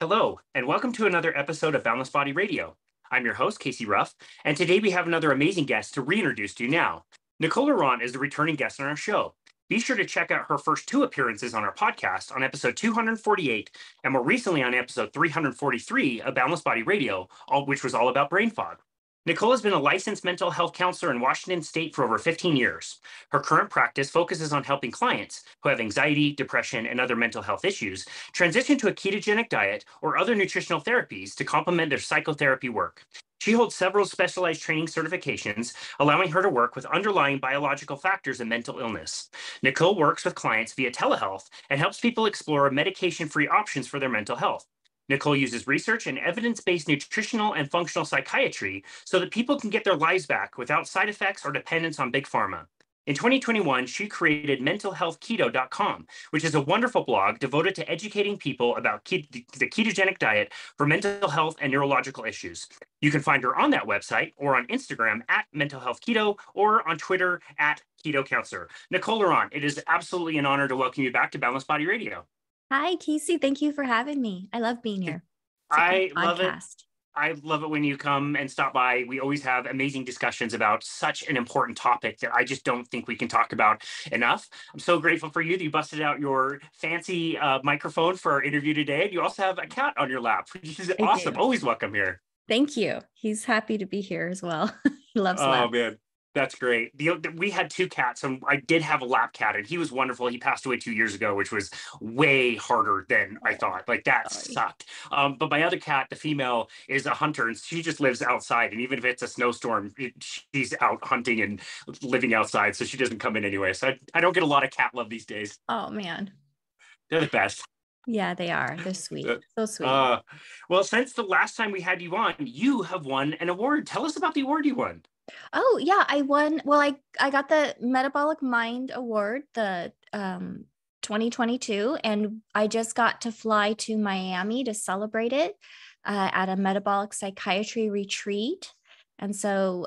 Hello, and welcome to another episode of Boundless Body Radio. I'm your host, Casey Ruff, and today we have another amazing guest to reintroduce to you now. Nicole Laurent is the returning guest on our show. Be sure to check out her first two appearances on our podcast on episode 248 and more recently on episode 343 of Boundless Body Radio, which was all about brain fog. Nicole has been a licensed mental health counselor in Washington State for over 15 years. Her current practice focuses on helping clients who have anxiety, depression, and other mental health issues transition to a ketogenic diet or other nutritional therapies to complement their psychotherapy work. She holds several specialized training certifications, allowing her to work with underlying biological factors in mental illness. Nicole works with clients via telehealth and helps people explore medication-free options for their mental health. Nicole uses research and evidence-based nutritional and functional psychiatry so that people can get their lives back without side effects or dependence on big pharma. In 2021, she created mentalhealthketo.com, which is a wonderful blog devoted to educating people about the ketogenic diet for mental health and neurological issues. You can find her on that website or on Instagram at mentalhealthketo or on Twitter at Keto Counselor. Nicole Laurent, it is absolutely an honor to welcome you back to Boundless Body Radio. Hi, Casey. Thank you for having me. I love being here. I love it. I love it when you come and stop by. We always have amazing discussions about such an important topic that I just don't think we can talk about enough. I'm so grateful for you that you busted out your fancy microphone for our interview today. And you also have a cat on your lap, which is awesome. Always welcome here. Thank you. He's happy to be here as well. He loves laps. Oh, man. That's great. We had two cats, and I did have a lap cat, and he was wonderful. He passed away 2 years ago, which was way harder than I thought. Like, that sucked. But my other cat, the female, is a hunter, and she just lives outside. And even if it's a snowstorm, she's out hunting and living outside, so she doesn't come in anyway. So I don't get a lot of cat love these days. Oh, man. They're the best. Yeah, they are. They're sweet. So sweet. Well, since the last time we had you on, you have won an award. Tell us about the award you won. Oh, yeah, I won. Well, I got the Metabolic Mind Award, the 2022, and I just got to fly to Miami to celebrate it at a metabolic psychiatry retreat. And so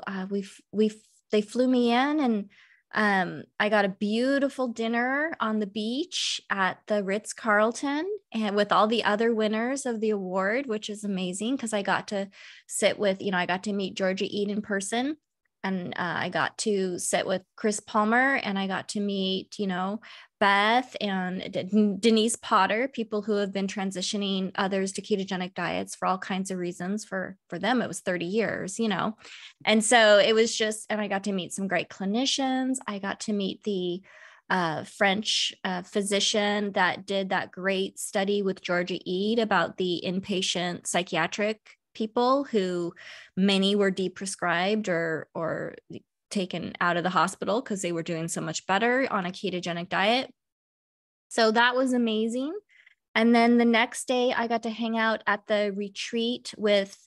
they flew me in, and I got a beautiful dinner on the beach at the Ritz-Carlton and with all the other winners of the award, which is amazing because I got to sit with, I got to meet Georgia Ede in person. And I got to sit with Chris Palmer, and I got to meet, Beth and Denise Potter, people who have been transitioning others to ketogenic diets for all kinds of reasons. For them, it was 30 years, And so it was and I got to meet some great clinicians. I got to meet the French physician that did that great study with Georgia Ede about the inpatient psychiatric people who many were deprescribed or taken out of the hospital because they were doing so much better on a ketogenic diet. So that was amazing. And then the next day I got to hang out at the retreat with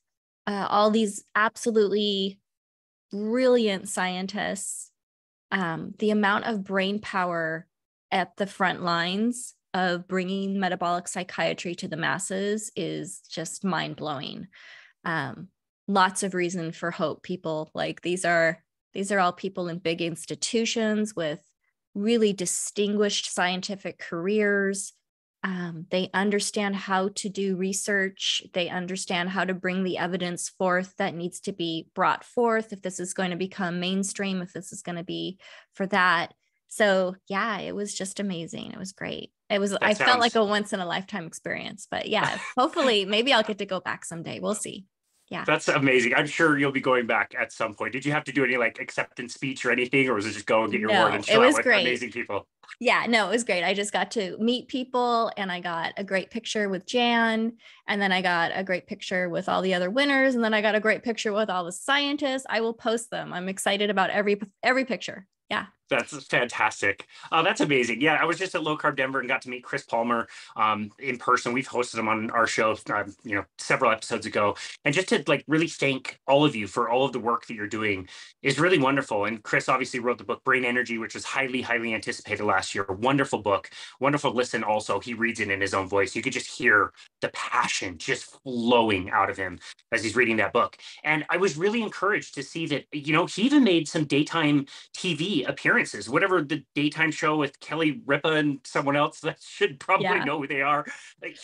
all these absolutely brilliant scientists. The amount of brain power at the front lines of bringing metabolic psychiatry to the masses is just mind-blowing. Lots of reason for hope. People like these are all people in big institutions with really distinguished scientific careers. They understand how to do research. They understand how to bring the evidence forth that needs to be brought forth if this is going to become mainstream, if this is going to be for that. So yeah, it was just amazing. It was great. I felt like a once in a lifetime experience, but yeah, hopefully maybe I'll get to go back someday. We'll see. Yeah. That's amazing. I'm sure you'll be going back at some point. Did you have to do any acceptance speech or anything, or was it just go and get your award and chill out with amazing people? Yeah, no, it was great. I just got to meet people, and I got a great picture with Jan, and then I got a great picture with all the other winners, and then I got a great picture with all the scientists. I will post them. I'm excited about every picture. Yeah. That's fantastic. That's amazing. Yeah, I was just at Low Carb Denver and got to meet Chris Palmer in person. We've hosted him on our show, several episodes ago. And just to really thank all of you for all of the work that you're doing is really wonderful. And Chris obviously wrote the book Brain Energy, which was highly, highly anticipated last year. Wonderful book, wonderful listen. Also, he reads it in his own voice. You could just hear the passion just flowing out of him as he's reading that book. And I was really encouraged to see that, he even made some daytime TV appearances appearances, whatever the daytime show with Kelly Ripa and someone else that should probably know who they are.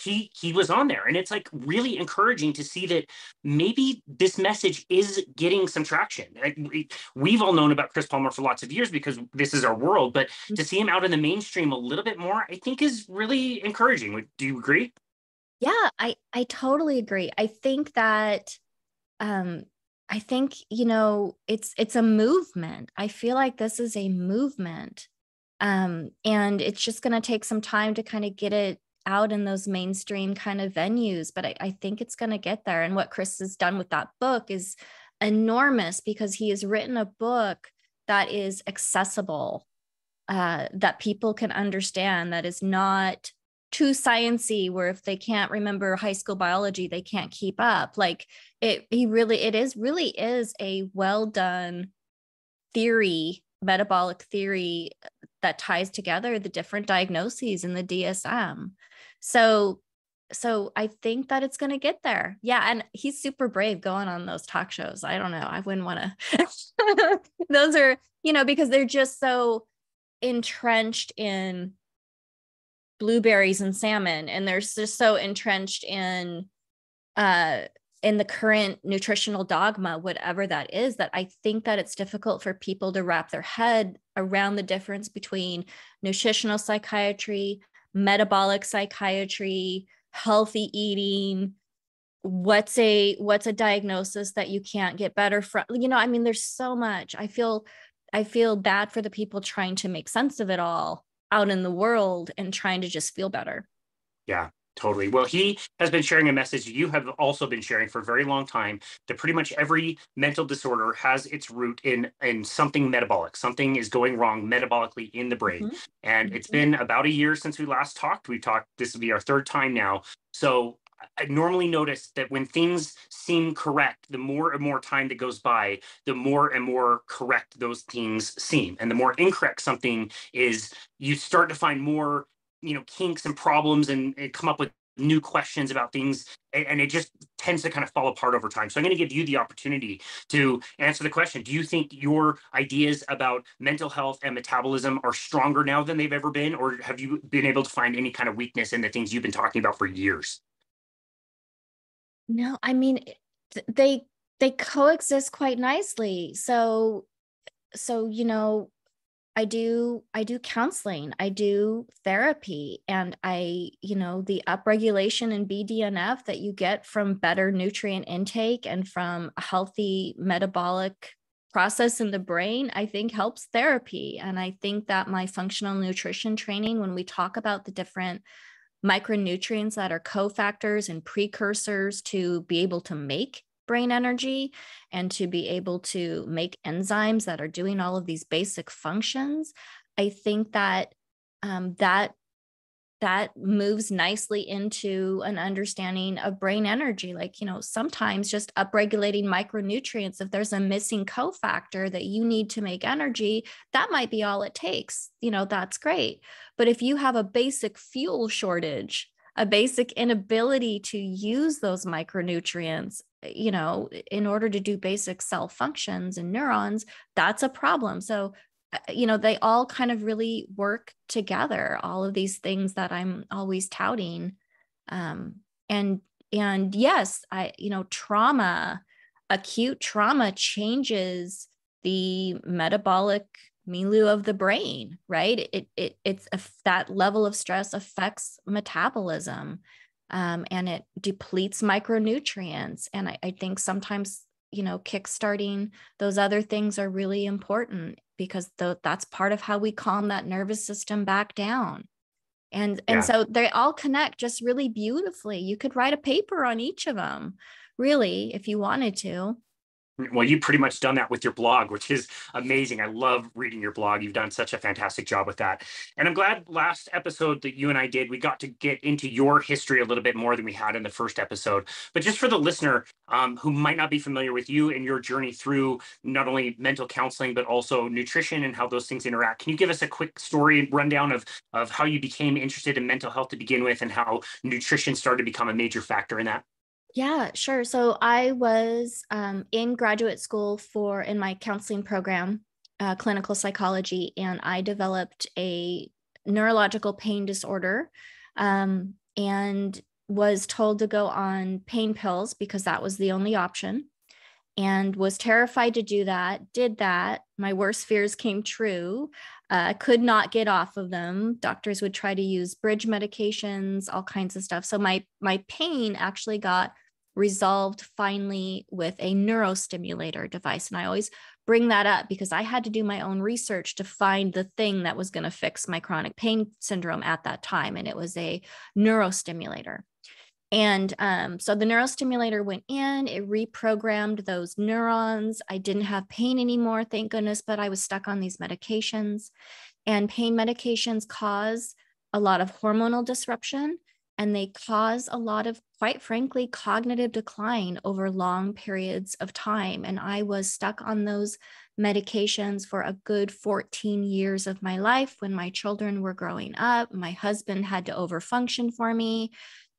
He was on there, and it's like really encouraging to see that maybe this message is getting some traction. We've all known about Chris Palmer for lots of years because this is our world, but to see him out in the mainstream a little bit more, I think is really encouraging. Do you agree? Yeah, I totally agree. I think that I think, it's a movement. I feel like this is a movement. And it's just going to take some time to kind of get it out in those mainstream kind of venues. But I think it's going to get there. And what Chris has done with that book is enormous, because he has written a book that is accessible, that people can understand, that is not too sciencey, where if they can't remember high school biology, they can't keep up. Like it really is a well done theory, metabolic theory, that ties together the different diagnoses in the DSM. So I think that it's going to get there. Yeah. And he's super brave going on those talk shows. I don't know. I wouldn't want to, those are, because they're just so entrenched in blueberries and salmon, and they're just so entrenched in the current nutritional dogma, whatever that is, that I think that it's difficult for people to wrap their head around the difference between nutritional psychiatry, metabolic psychiatry, healthy eating. What's a diagnosis that you can't get better from? There's so much. I feel bad for the people trying to make sense of it all out in the world and trying to just feel better. Yeah, totally. Well, he has been sharing a message you have also been sharing for a very long time, that pretty much every mental disorder has its root in something metabolic. Something is going wrong metabolically in the brain. Mm-hmm. And it's been about a year since we last talked. This will be our third time now. So I normally notice that when things seem correct, the more and more time that goes by, the more and more correct those things seem. And the more incorrect something is, you start to find more, kinks and problems, and come up with new questions about things. And it just tends to kind of fall apart over time. So I'm going to give you the opportunity to answer the question. Do you think your ideas about mental health and metabolism are stronger now than they've ever been? Or have you been able to find any kind of weakness in the things you've been talking about for years? No, they coexist quite nicely. So, I do counseling, I do therapy, and the upregulation in BDNF that you get from better nutrient intake and from a healthy metabolic process in the brain, I think helps therapy. And I think that my functional nutrition training, when we talk about the different micronutrients that are cofactors and precursors to be able to make brain energy and to be able to make enzymes that are doing all of these basic functions, I think that that moves nicely into an understanding of brain energy. Like, sometimes just upregulating micronutrients, if there's a missing cofactor that you need to make energy, that might be all it takes. That's great. But if you have a basic fuel shortage, a basic inability to use those micronutrients, in order to do basic cell functions and neurons, that's a problem. So they all kind of really work together, all of these things that I'm always touting. And yes, acute trauma changes the metabolic milieu of the brain, right? It's that level of stress affects metabolism, and it depletes micronutrients. And I think sometimes, kickstarting those other things are really important, because that's part of how we calm that nervous system back down. And so they all connect just really beautifully. You could write a paper on each of them, really, if you wanted to. Well, you've pretty much done that with your blog, which is amazing. I love reading your blog. You've done such a fantastic job with that. And I'm glad last episode that you and I did, we got to get into your history a little bit more than we had in the first episode. But just for the listener who might not be familiar with you and your journey through not only mental counseling, but also nutrition and how those things interact, can you give us a quick story rundown of how you became interested in mental health to begin with, and how nutrition started to become a major factor in that? Yeah, sure. So I was in graduate school in my counseling program. clinical psychology, and I developed a neurological pain disorder, and was told to go on pain pills because that was the only option, and was terrified to do that, did that. My worst fears came true. Could not get off of them. Doctors would try to use bridge medications, all kinds of stuff. So my pain actually got resolved finally with a neurostimulator device. And I always bring that up because I had to do my own research to find the thing that was going to fix my chronic pain syndrome at that time. And it was a neurostimulator. And so the neurostimulator went in, it reprogrammed those neurons. I didn't have pain anymore, thank goodness, but I was stuck on these medications. And pain medications cause a lot of hormonal disruption, and they cause a lot of, quite frankly, cognitive decline over long periods of time. And I was stuck on those medications for a good 14 years of my life when my children were growing up. My husband had to overfunction for me.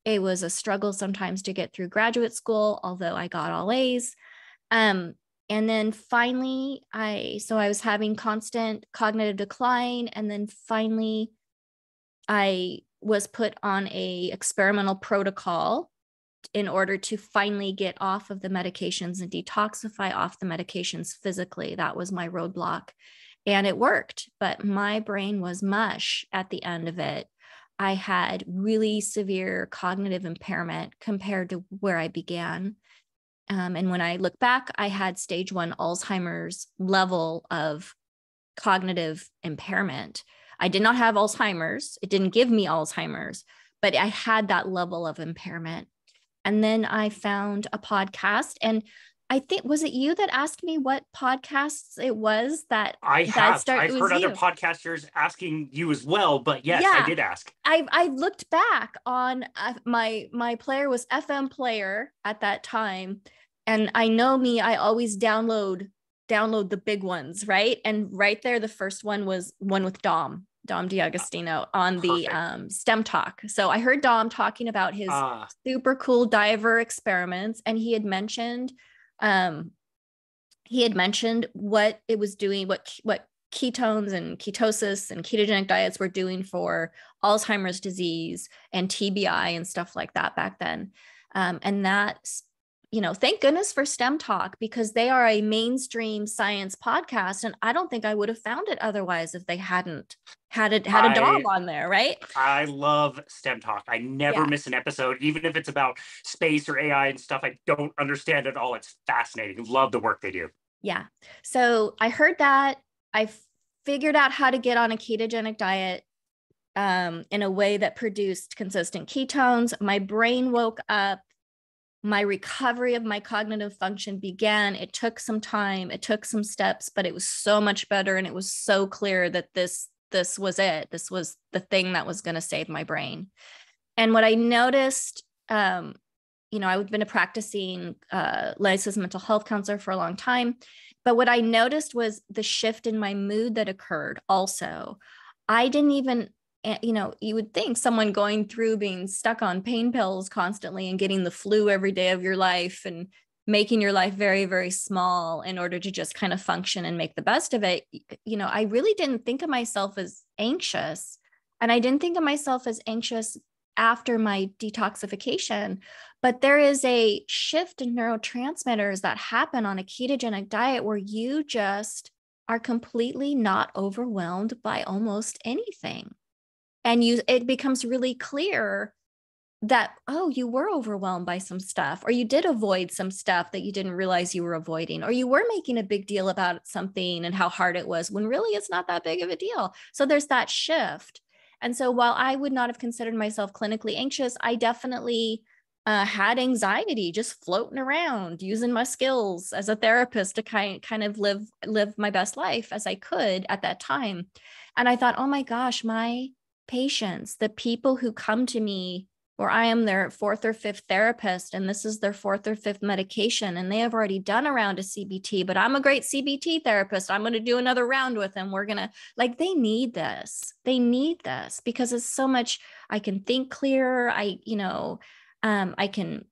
It was a struggle sometimes to get through graduate school, although I got all A's. And then finally, I was having constant cognitive decline. And then finally, I was put on a experimental protocol in order to finally get off of the medications and detoxify off the medications physically. That was my roadblock. And it worked, but my brain was mush at the end of it. I had really severe cognitive impairment compared to where I began. And when I look back, I had stage 1 Alzheimer's level of cognitive impairment. I did not have Alzheimer's. It didn't give me Alzheimer's, but I had that level of impairment. And then I found a podcast, and I think, was it you that asked me what podcasts it was that I have. I've heard other you. podcasters asking you as well, but yes, I did ask. I looked back on my player was FM player at that time, and I know me, I always download the big ones, right? And right there, the first one was one with Dom D'Agostino on the STEM Talk. So I heard Dom talking about his super cool diver experiments, and he had mentioned what it was doing, what ketones and ketosis and ketogenic diets were doing for Alzheimer's disease and TBI and stuff like that back then. And that's, thank goodness for STEM Talk, because they are a mainstream science podcast. And I don't think I would have found it otherwise if they hadn't had a dog on there, right? I love STEM Talk. I never miss an episode, even if it's about space or AI and stuff I don't understand at all. It's fascinating. Love the work they do. Yeah. So I heard that. I figured out how to get on a ketogenic diet in a way that produced consistent ketones. My brain woke up. My recovery of my cognitive function began. It took some time. It took some steps, but it was so much better. And it was so clear that this was it. This was the thing that was going to save my brain. And what I noticed, I've been a practicing licensed mental health counselor for a long time. But what I noticed was the shift in my mood that occurred also. I didn't even, you would think someone going through being stuck on pain pills constantly and getting the flu every day of your life and making your life very, very small in order to just kind of function and make the best of it. I really didn't think of myself as anxious. And I didn't think of myself as anxious after my detoxification, but there is a shift in neurotransmitters that happen on a ketogenic diet where you just are completely not overwhelmed by almost anything. And it becomes really clear that, you were overwhelmed by some stuff, or you did avoid some stuff that you didn't realize you were avoiding, or you were making a big deal about something and how hard it was when really it's not that big of a deal. So there's that shift. And so while I would not have considered myself clinically anxious, I definitely had anxiety just floating around, using my skills as a therapist to kind of live my best life as I could at that time. And I thought, oh my gosh, my patients, the people who come to me where I am their 4th or 5th therapist, and this is their 4th or 5th medication, and they have already done a round of CBT, but I'm a great CBT therapist. I'm going to do another round with them. We're going to they need this. They need this because it's so much. I can think clearer. I can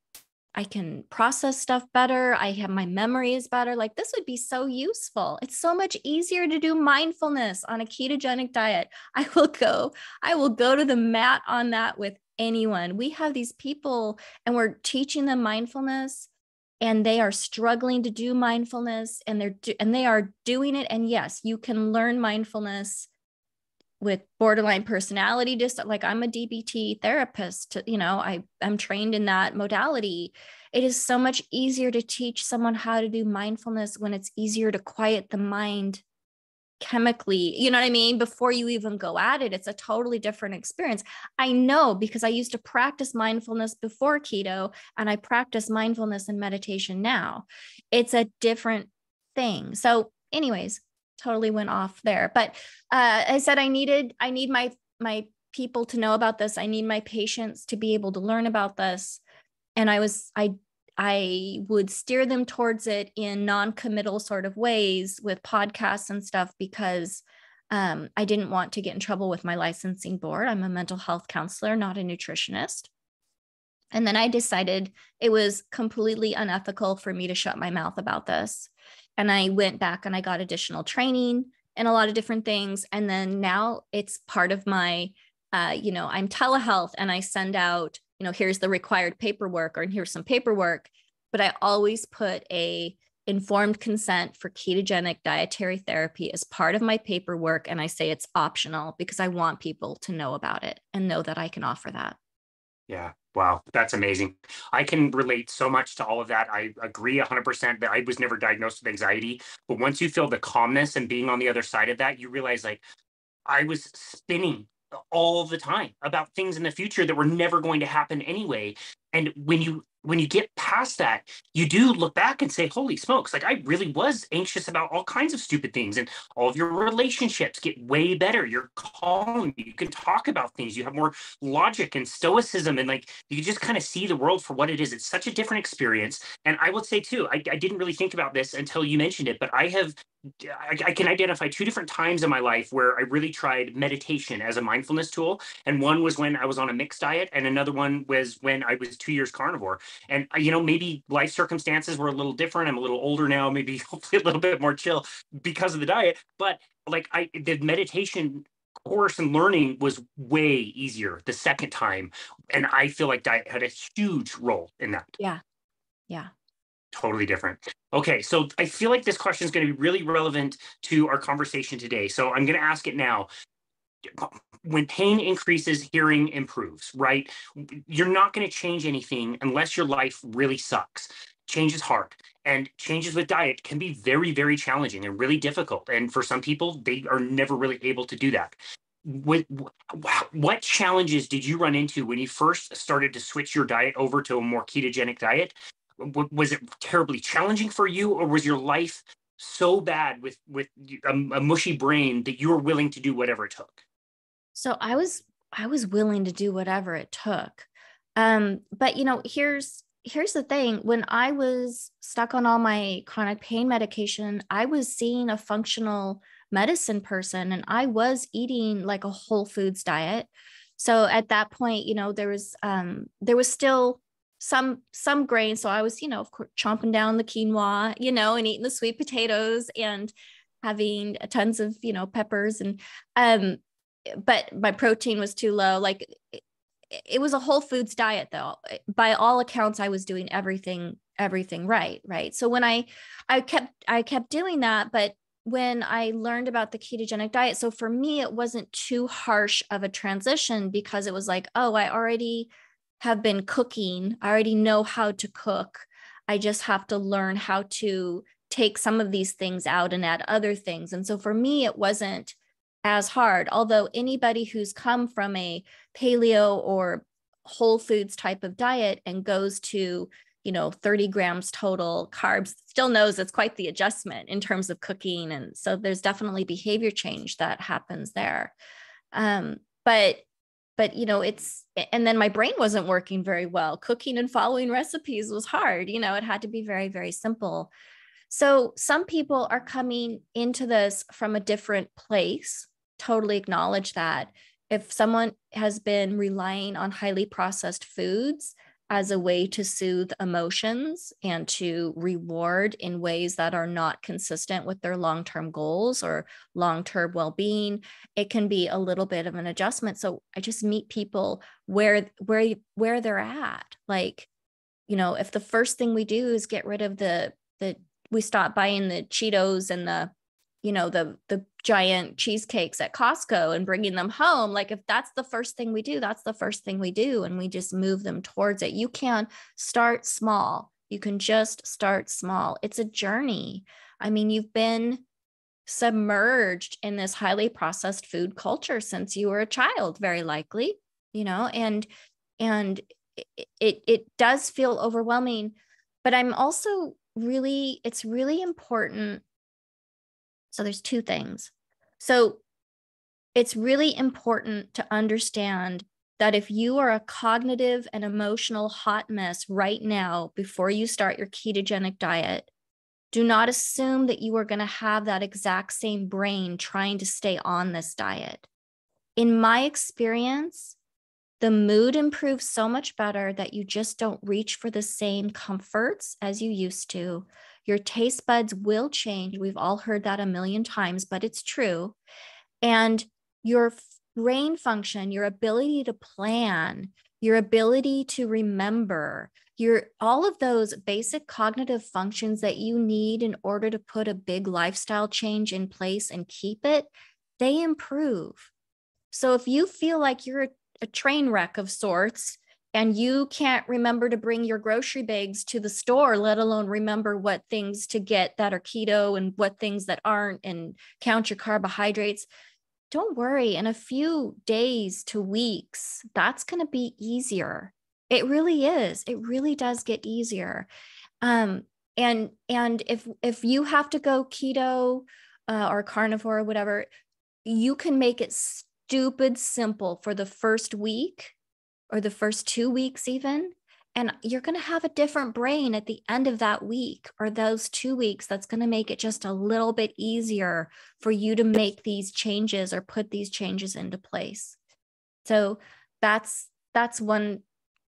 I can process stuff better. I have my memory is better. Like this would be so useful. It's so much easier to do mindfulness on a ketogenic diet. I will go to the mat on that with anyone. We have these people and we're teaching them mindfulness and they are struggling to do mindfulness and they are doing it. And yes, you can learn mindfulness with borderline personality disorder. Like I'm a DBT therapist, I'm trained in that modality. It is so much easier to teach someone how to do mindfulness when it's easier to quiet the mind chemically, you know what I mean? Before you even go at it, it's a totally different experience. I know because I used to practice mindfulness before keto and I practice mindfulness and meditation now. It's a different thing. So anyways, totally went off there. But I said I need my people to know about this. I need my patients to be able to learn about this. And I would steer them towards it in non-committal sort of ways with podcasts and stuff because I didn't want to get in trouble with my licensing board. I'm a mental health counselor, not a nutritionist. And then I decided it was completely unethical for me to shut my mouth about this. And I went back and I got additional training and a lot of different things. And then now it's part of my, I'm telehealth and I send out, here's the required paperwork or here's some paperwork, but I always put a informed consent for ketogenic dietary therapy as part of my paperwork. And I say it's optional because I want people to know about it and know that I can offer that. Yeah. Wow. That's amazing. I can relate so much to all of that. I agree 100% that I was never diagnosed with anxiety, but once you feel the calmness and being on the other side of that, you realize like I was spinning all the time about things in the future that were never going to happen anyway. And when you get past that, you do look back and say, holy smokes, like I really was anxious about all kinds of stupid things, and all of your relationships get way better. You're calm, you can talk about things, you have more logic and stoicism, and like you just kind of see the world for what it is. It's such a different experience. And I would say too, I didn't really think about this until you mentioned it, but I can identify two different times in my life where I really tried meditation as a mindfulness tool. And one was when I was on a mixed diet, and another one was when I was 2 years carnivore. And, maybe life circumstances were a little different. I'm a little older now, maybe hopefully a little bit more chill because of the diet. But like the meditation course and learning was way easier the second time. And I feel like diet had a huge role in that. Yeah. Yeah. Totally different. Okay, so I feel like this question is going to be really relevant to our conversation today. So I'm going to ask it now. When pain increases, hearing improves, right? You're not going to change anything unless your life really sucks. Change is hard, and changes with diet can be very, very challenging and really difficult. And for some people, they are never really able to do that. What challenges did you run into when you first started to switch your diet over to a more ketogenic diet? Was it terribly challenging for you, or was your life so bad with a mushy brain that you were willing to do whatever it took? So I was willing to do whatever it took. But here's the thing. When I was stuck on all my chronic pain medication, I was seeing a functional medicine person and I was eating like a whole foods diet. So at that point, there was still some grain. So I was, of course, chomping down the quinoa, and eating the sweet potatoes and having tons of, peppers and but my protein was too low. Like it was a whole foods diet though. By all accounts, I was doing everything right. So when I kept doing that, but when I learned about the ketogenic diet, so for me, it wasn't too harsh of a transition because it was like, oh, I already have been cooking. I already know how to cook. I just have to learn how to take some of these things out and add other things. And so for me, it wasn't as hard. Although anybody who's come from a paleo or whole foods type of diet and goes to, 30 grams total carbs still knows it's quite the adjustment in terms of cooking. And so there's definitely behavior change that happens there. But and then my brain wasn't working very well. Cooking and following recipes was hard. It had to be very, very simple. So some people are coming into this from a different place. Totally acknowledge that. If someone has been relying on highly processed foods, as a way to soothe emotions and to reward in ways that are not consistent with their long-term goals or long-term well-being, it can be a little bit of an adjustment. So I just meet people where they're at. Like, you know, if the first thing we do is get rid of we stop buying the Cheetos and the giant cheesecakes at Costco and bringing them home. Like, if that's the first thing we do, that's the first thing we do. And we just move them towards it. You can start small. You can just start small. It's a journey. I mean, you've been submerged in this highly processed food culture since you were a child, very likely, you know, and it does feel overwhelming, but I'm also it's really important. So there's two things. So it's really important to understand that if you are a cognitive and emotional hot mess right now, before you start your ketogenic diet, do not assume that you are going to have that exact same brain trying to stay on this diet. In my experience, the mood improves so much better that you just don't reach for the same comforts as you used to. Your taste buds will change. We've all heard that a million times, but it's true. And your brain function, your ability to plan, your ability to remember, all of those basic cognitive functions that you need in order to put a big lifestyle change in place and keep it, they improve. So if you feel like you're a train wreck of sorts and you can't remember to bring your grocery bags to the store, let alone remember what things to get that are keto and what things that aren't, and count your carbohydrates, don't worry. In a few days to weeks, that's going to be easier. It really is. It really does get easier. And if you have to go keto or carnivore or whatever, you can make it stupid simple for the first week or the first 2 weeks even. And you're going to have a different brain at the end of that week or those 2 weeks. That's going to make it just a little bit easier for you to make these changes or put these changes into place. So that's one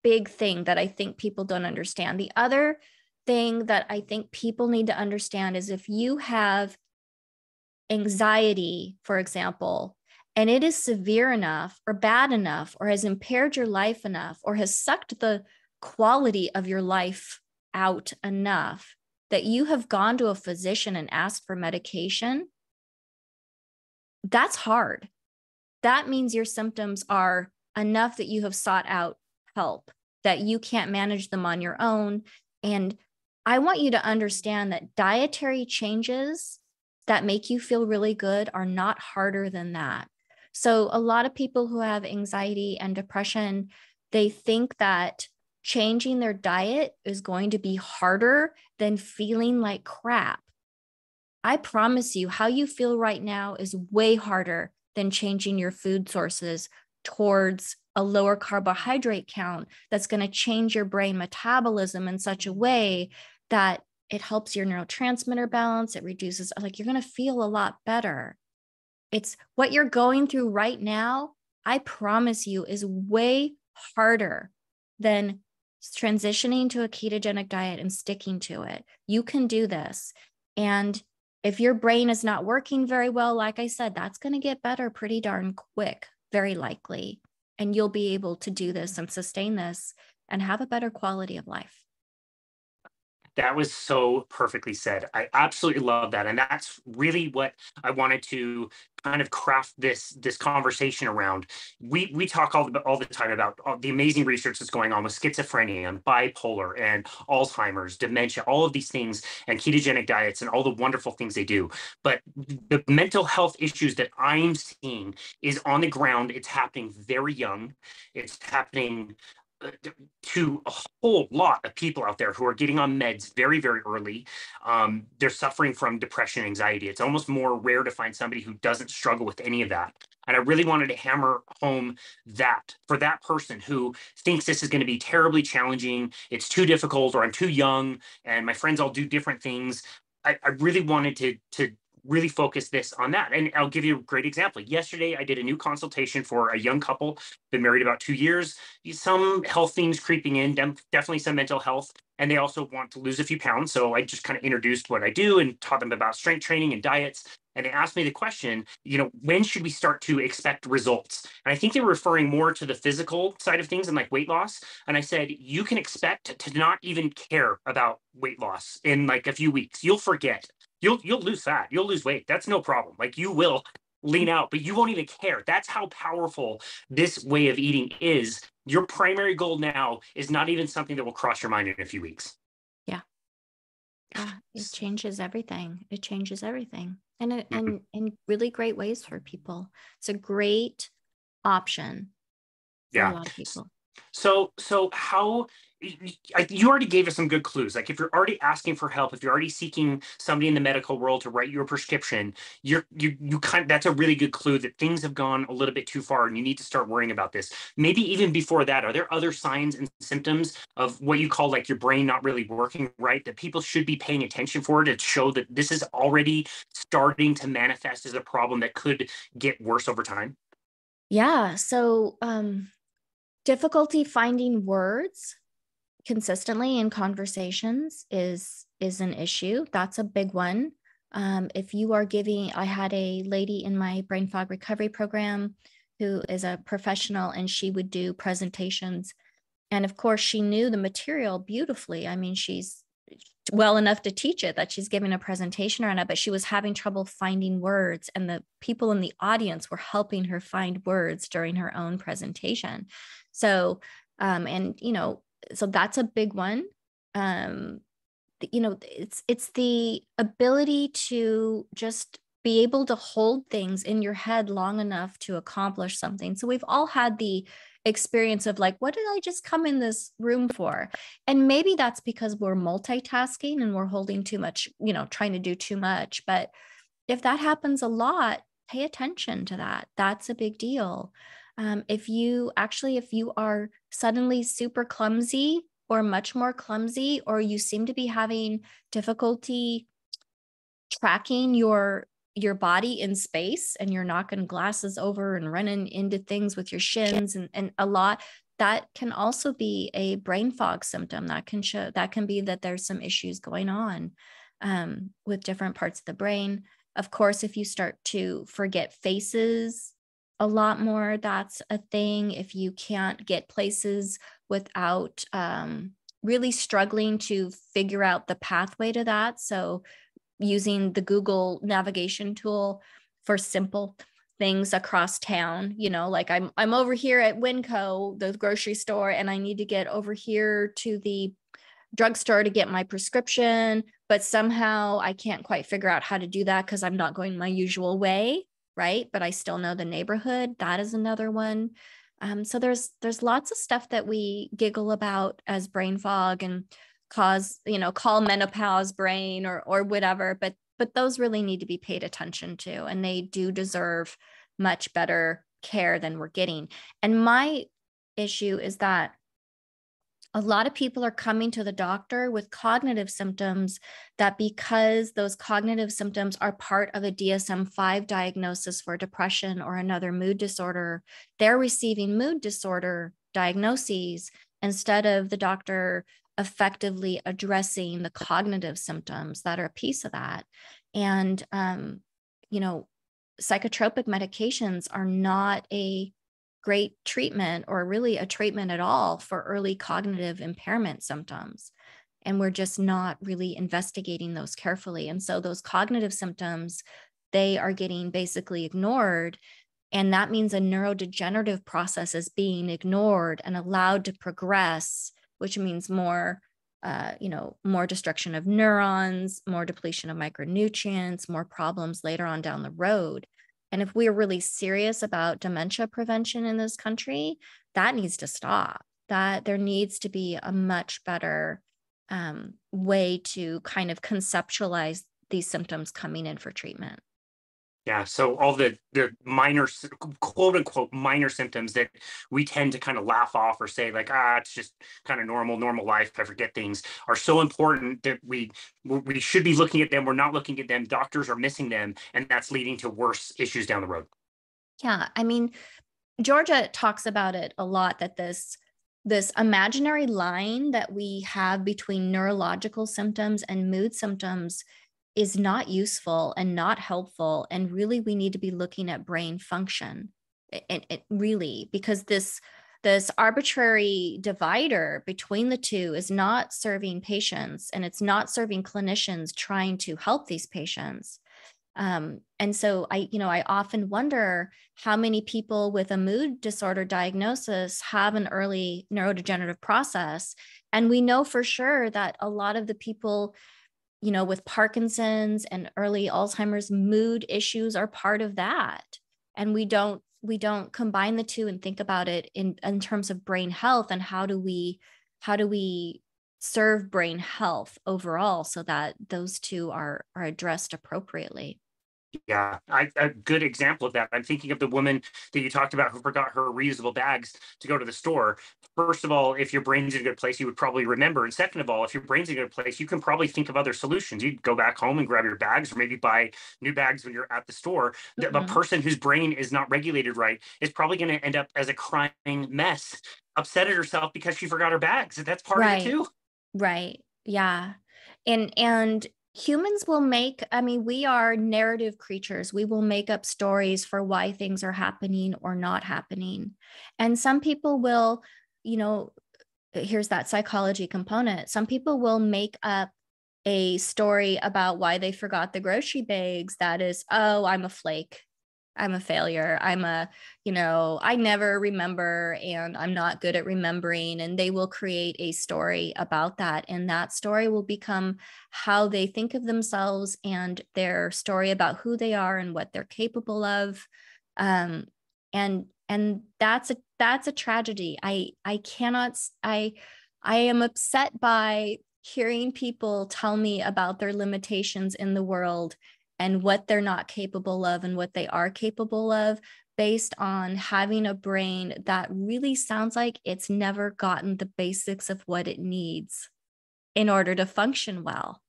big thing that I think people don't understand. The other thing that I think people need to understand is if you have anxiety, for example, and it is severe enough or bad enough or has impaired your life enough or has sucked the quality of your life out enough that you have gone to a physician and asked for medication, that's hard. That means your symptoms are enough that you have sought out help, that you can't manage them on your own. And I want you to understand that dietary changes that make you feel really good are not harder than that. So a lot of people who have anxiety and depression, they think that changing their diet is going to be harder than feeling like crap. I promise you, how you feel right now is way harder than changing your food sources towards a lower carbohydrate count that's going to change your brain metabolism in such a way that it helps your neurotransmitter balance. It reduces, like, you're going to feel a lot better. It's what you're going through right now, I promise you, is way harder than transitioning to a ketogenic diet and sticking to it. You can do this. And if your brain is not working very well, like I said, that's going to get better pretty darn quick, very likely. And you'll be able to do this and sustain this and have a better quality of life. That was so perfectly said. I absolutely love that. And that's really what I wanted to kind of craft this conversation around. We talk all the time about the amazing research that's going on with schizophrenia and bipolar and Alzheimer's, dementia, all of these things, and ketogenic diets and all the wonderful things they do. But the mental health issues that I'm seeing is on the ground. It's happening very young. It's happening to a whole lot of people out there who are getting on meds very, very early. They're suffering from depression, anxiety. It's almost more rare to find somebody who doesn't struggle with any of that. And I really wanted to hammer home that for that person who thinks this is going to be terribly challenging, it's too difficult, or I'm too young, and my friends all do different things. I really wanted to really focus this on that. And I'll give you a great example. Yesterday, I did a new consultation for a young couple, been married about 2 years, some health themes creeping in, definitely some mental health. And they also want to lose a few pounds. So I just kind of introduced what I do and taught them about strength training and diets. And they asked me the question, when should we start to expect results? And I think they were referring more to the physical side of things and like weight loss. And I said, you can expect to not even care about weight loss in like a few weeks. You'll forget. You'll lose fat. You'll lose weight. That's no problem. Like you will lean out, but you won't even care. That's how powerful this way of eating is. Your primary goal now is not even something that will cross your mind in a few weeks. Yeah. Yeah. It changes everything. It changes everything. And in really great ways for people. It's a great option for a lot of people. So how you already gave us some good clues. Like if you're already asking for help, if you're already seeking somebody in the medical world to write you a prescription, that's a really good clue that things have gone a little bit too far and you need to start worrying about this. Maybe even before that, are there other signs and symptoms of what you call like your brain not really working right that people should be paying attention for to show that this is already starting to manifest as a problem that could get worse over time? Yeah. So difficulty finding words consistently in conversations is an issue. That's a big one. If you are giving, I had a lady in my brain fog recovery program who is a professional, and she would do presentations. And of course, she knew the material beautifully. I mean, she's well enough to teach it that she's giving a presentation on it, but she was having trouble finding words, and the people in the audience were helping her find words during her own presentation. So, so that's a big one. It's the ability to just be able to hold things in your head long enough to accomplish something. So we've all had the experience of like, what did I just come in this room for? And maybe that's because we're multitasking and we're holding too much, trying to do too much. But if that happens a lot, pay attention to that. That's a big deal. If you are suddenly super clumsy or much more clumsy, or you seem to be having difficulty tracking your body in space, and you're knocking glasses over and running into things with your shins and a lot, that can also be a brain fog symptom. That can be that there's some issues going on with different parts of the brain. Of course, if you start to forget faces a lot more, that's a thing. If you can't get places without really struggling to figure out the pathway to that. So using the Google navigation tool for simple things across town, like I'm over here at Winco, the grocery store, and I need to get over here to the drugstore to get my prescription, but somehow I can't quite figure out how to do that because I'm not going my usual way, right? But I still know the neighborhood. That is another one. So there's lots of stuff that we giggle about as brain fog and call menopause brain or whatever, but those really need to be paid attention to, and they do deserve much better care than we're getting. And my issue is that a lot of people are coming to the doctor with cognitive symptoms, that because those cognitive symptoms are part of a DSM-5 diagnosis for depression or another mood disorder, they're receiving mood disorder diagnoses instead of the doctor effectively addressing the cognitive symptoms that are a piece of that. And, psychotropic medications are not a great treatment, or really a treatment at all, for early cognitive impairment symptoms. And we're just not really investigating those carefully. And so those cognitive symptoms, they are getting basically ignored. And that means a neurodegenerative process is being ignored and allowed to progress, which means more destruction of neurons, more depletion of micronutrients, more problems later on down the road. And if we're really serious about dementia prevention in this country, that needs to stop. That there needs to be a much better way to kind of conceptualize these symptoms coming in for treatment. Yeah, so all the minor, quote unquote, minor symptoms that we tend to kind of laugh off or say like, it's just kind of normal life. I forget things are so important that we should be looking at them. We're not looking at them. Doctors are missing them, and that's leading to worse issues down the road. Yeah, I mean, Georgia talks about it a lot, that this imaginary line that we have between neurological symptoms and mood symptoms is not useful and not helpful. And really, we need to be looking at brain function. It really, because this arbitrary divider between the two is not serving patients, and it's not serving clinicians trying to help these patients. And so I often wonder how many people with a mood disorder diagnosis have an early neurodegenerative process. And we know for sure that a lot of the people, with Parkinson's and early Alzheimer's, mood issues are part of that. And we don't combine the two and think about it in terms of brain health, and how do we serve brain health overall so that those two are addressed appropriately. Yeah, a good example of that. I'm thinking of the woman that you talked about who forgot her reusable bags to go to the store. First of all, if your brain's in a good place, you would probably remember. And second of all, if your brain's in a good place, you can probably think of other solutions. You'd go back home and grab your bags, or maybe buy new bags when you're at the store. A Mhm. person whose brain is not regulated right is probably going to end up as a crying mess, upset at herself because she forgot her bags. That's part of it Right. too. Right. Yeah. And humans will make, I mean, we are narrative creatures. We will make up stories for why things are happening or not happening. And some people will, you know, here's that psychology component. Some people will make up a story about why they forgot the grocery bags that is, oh, I'm a flake. I'm a failure. I never remember, and I'm not good at remembering. And they will create a story about that. And that story will become how they think of themselves and their story about who they are and what they're capable of. Um, and that's a tragedy. I am upset by hearing people tell me about their limitations in the world and what they're not capable of and what they are capable of, based on having a brain that really sounds like it's never gotten the basics of what it needs in order to function well.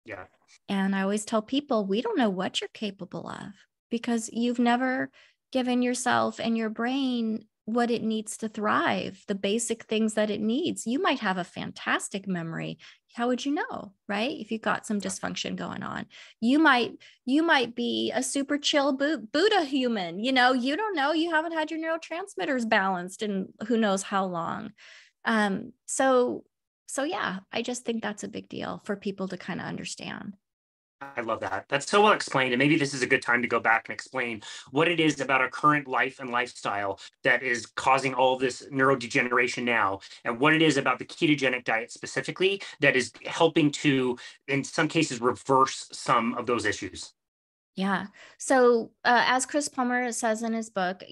Yeah. And I always tell people, we don't know what you're capable of because you've never given yourself and your brain what it needs to thrive, the basic things that it needs. You might have a fantastic memory. How would you know, right? If you've got some dysfunction going on, you might be a super chill Buddha human. You don't know. You haven't had your neurotransmitters balanced in who knows how long. So yeah, I just think that's a big deal for people to kind of understand. I love that. That's so well explained. And maybe this is a good time to go back and explain what it is about our current life and lifestyle that is causing all this neurodegeneration now, and what it is about the ketogenic diet specifically that is helping to, in some cases, reverse some of those issues. Yeah. So, as Chris Palmer says in his book,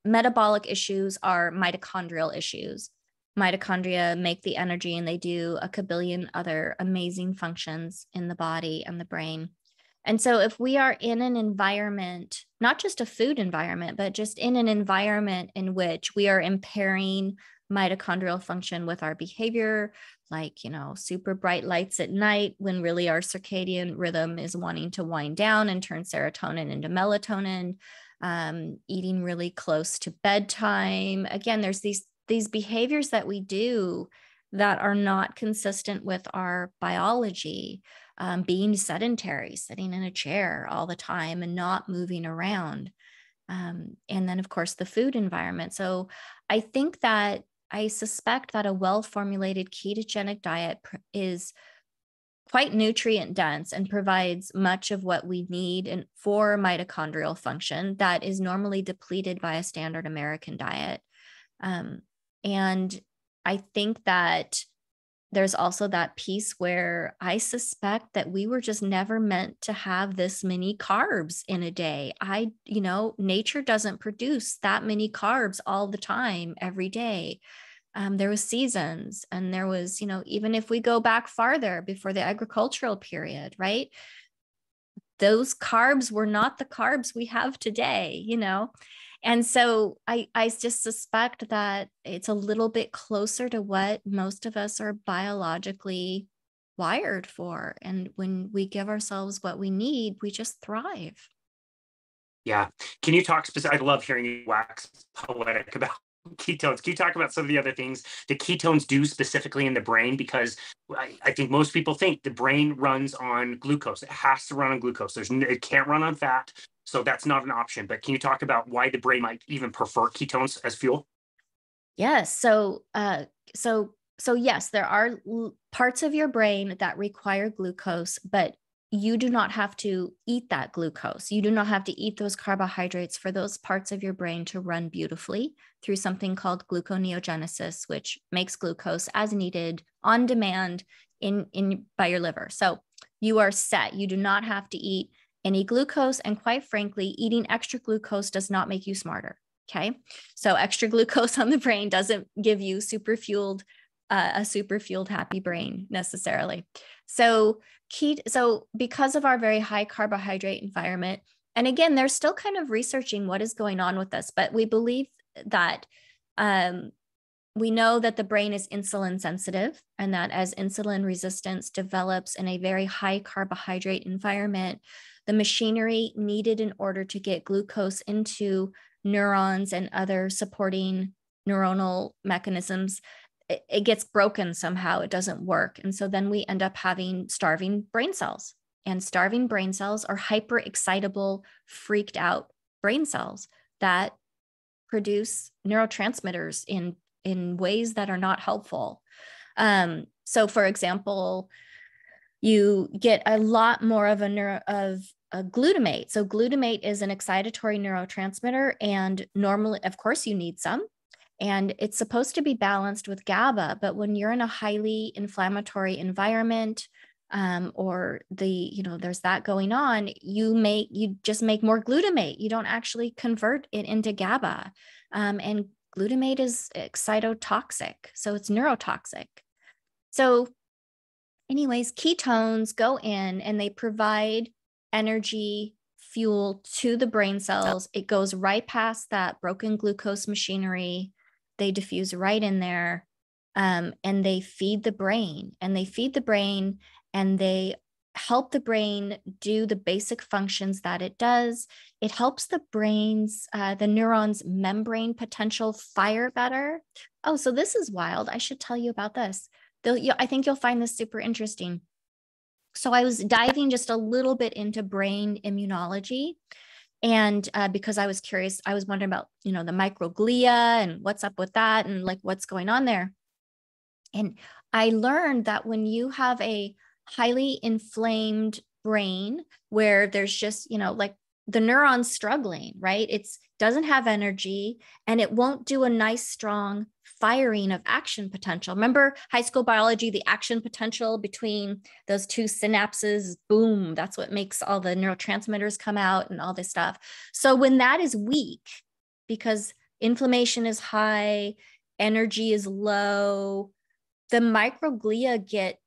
metabolic issues are mitochondrial issues. Mitochondria make the energy, and they do a kabillion other amazing functions in the body and the brain. And so, if we are in an environment, not just a food environment, but just in an environment in which we are impairing mitochondrial function with our behavior, like, super bright lights at night when really our circadian rhythm is wanting to wind down and turn serotonin into melatonin, eating really close to bedtime. Again, there's these behaviors that we do that are not consistent with our biology. Being sedentary, sitting in a chair all the time and not moving around. And then, of course, the food environment. So I suspect that a well-formulated ketogenic diet is quite nutrient dense and provides much of what we need for mitochondrial function that is normally depleted by a standard American diet. And I think that there's also that piece where I suspect that we were just never meant to have this many carbs in a day. Nature doesn't produce that many carbs all the time, every day. There was seasons, and there was, even if we go back farther before the agricultural period, right? those carbs were not the carbs we have today, you know? And so I just suspect that it's a little bit closer to what most of us are biologically wired for. And when we give ourselves what we need, we just thrive. Yeah. Can you talk specific? I love hearing you wax poetic about ketones. Can you talk about some of the other things that ketones do specifically in the brain? Because I think most people think the brain runs on glucose. It has to run on glucose. It can't run on fat. So that's not an option. But can you talk about why the brain might even prefer ketones as fuel? Yes. So yes, there are parts of your brain that require glucose, but you do not have to eat that glucose. You do not have to eat those carbohydrates for those parts of your brain to run beautifully through something called gluconeogenesis, which makes glucose as needed on demand in by your liver. So you are set. You do not have to eat any glucose. And quite frankly, eating extra glucose does not make you smarter. Okay. So extra glucose on the brain doesn't give you a super fueled happy brain necessarily. So because of our very high carbohydrate environment, and again, they're still kind of researching what is going on with this, but we believe that we know that the brain is insulin sensitive, and that as insulin resistance develops in a very high carbohydrate environment, the machinery needed in order to get glucose into neurons and other supporting neuronal mechanisms, it gets broken somehow. It doesn't work. And so then we end up having starving brain cells. And starving brain cells are hyper excitable, freaked out brain cells that produce neurotransmitters in ways that are not helpful. So for example, you get a lot more of a glutamate. So glutamate is an excitatory neurotransmitter, and normally, of course, you need some. And it's supposed to be balanced with GABA, but when you're in a highly inflammatory environment, or there's that going on, you just make more glutamate. You don't actually convert it into GABA. And glutamate is excitotoxic, so it's neurotoxic. So anyways, ketones go in and they provide energy, fuel to the brain cells. It goes right past that broken glucose machinery. They diffuse right in there, and they feed the brain, and they help the brain do the basic functions that it does. It helps the neurons' membrane potential fire better. Oh, so this is wild. I should tell you about this. I think you'll find this super interesting. So I was diving just a little bit into brain immunology. And because I was curious, I was wondering about, the microglia and what's up with that and like what's going on there. And I learned that when you have a highly inflamed brain where there's just, like the neuron's struggling, right? It doesn't have energy and it won't do a nice, strong firing of action potential. Remember high school biology, the action potential between those two synapses, boom, that's what makes all the neurotransmitters come out and all this stuff. So when that is weak, because inflammation is high, energy is low, the microglia get,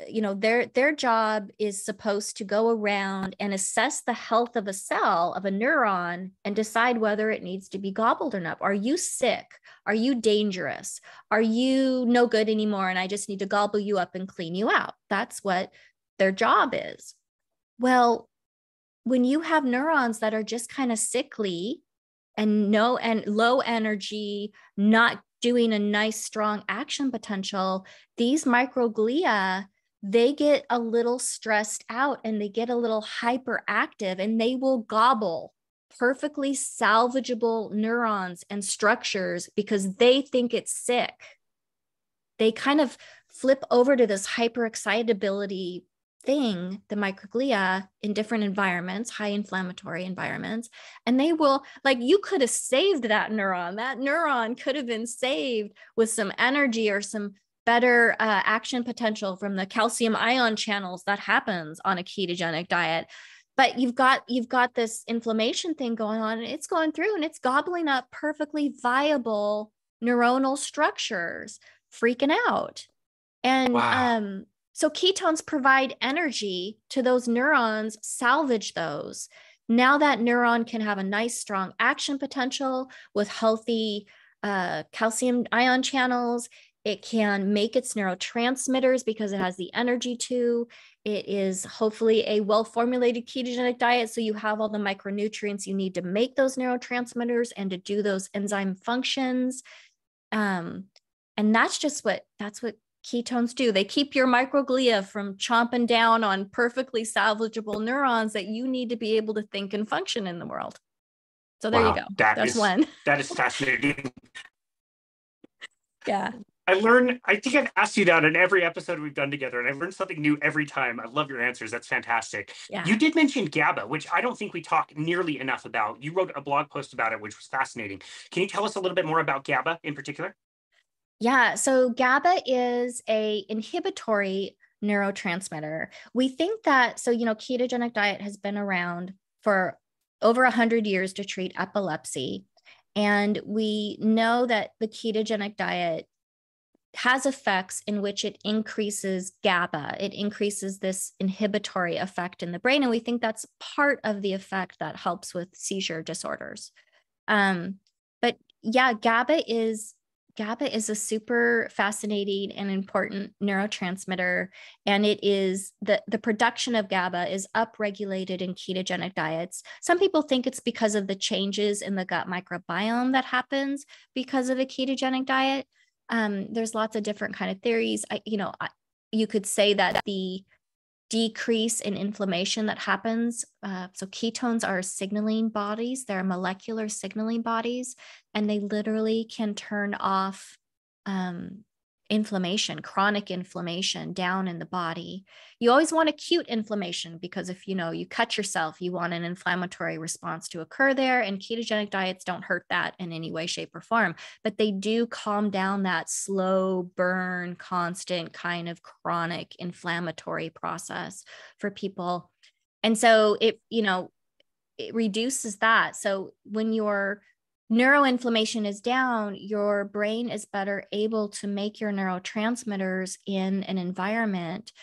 their job is supposed to go around and assess the health of a cell, of a neuron, and decide whether it needs to be gobbled or not. Are you sick? Are you dangerous? Are you no good anymore? And I just need to gobble you up and clean you out. That's what their job is. Well, when you have neurons that are just kind of sickly and low energy, not doing a nice, strong action potential, these microglia, they get a little stressed out and they get a little hyperactive, and they will gobble perfectly salvageable neurons and structures because they think it's sick. They kind of flip over to this hyperexcitability thing, the microglia, in different environments, high inflammatory environments. And they will, like, you could have saved that neuron. That neuron could have been saved with some energy or some better action potential from the calcium ion channels that happens on a ketogenic diet. But you've got this inflammation thing going on, and it's going through and it's gobbling up perfectly viable neuronal structures, freaking out. And Wow. So ketones provide energy to those neurons, salvage those. Now that neuron can have a nice, strong action potential with healthy calcium ion channels. It can make its neurotransmitters because it has the energy to. It is hopefully a well-formulated ketogenic diet, so you have all the micronutrients you need to make those neurotransmitters and to do those enzyme functions. And that's what ketones do. They keep your microglia from chomping down on perfectly salvageable neurons that you need to be able to think and function in the world. So there you go. That's one. That is fascinating. Yeah. I think I've asked you that in every episode we've done together, and I've learned something new every time. I love your answers. That's fantastic. Yeah. You did mention GABA, which I don't think we talk nearly enough about. You wrote a blog post about it, which was fascinating. Can you tell us a little bit more about GABA in particular? Yeah, so GABA is a inhibitory neurotransmitter. We think that, ketogenic diet has been around for over 100 years to treat epilepsy. And we know that the ketogenic diet has effects in which it increases GABA. It increases this inhibitory effect in the brain. And we think that's part of the effect that helps with seizure disorders. But yeah, GABA is a super fascinating and important neurotransmitter. And it is the production of GABA is upregulated in ketogenic diets. Some people think it's because of the changes in the gut microbiome that happens because of a ketogenic diet. There's lots of different kind of theories. You could say that the decrease in inflammation that happens. So ketones are signaling bodies. They're molecular signaling bodies, and they literally can turn off inflammation, chronic inflammation down in the body. You always want acute inflammation because if you cut yourself, you want an inflammatory response to occur there, and ketogenic diets don't hurt that in any way, shape, or form, but they do calm down that slow burn, constant kind of chronic inflammatory process for people. And so it reduces that. So when your neuroinflammation is down, your brain is better able to make your neurotransmitters in an environment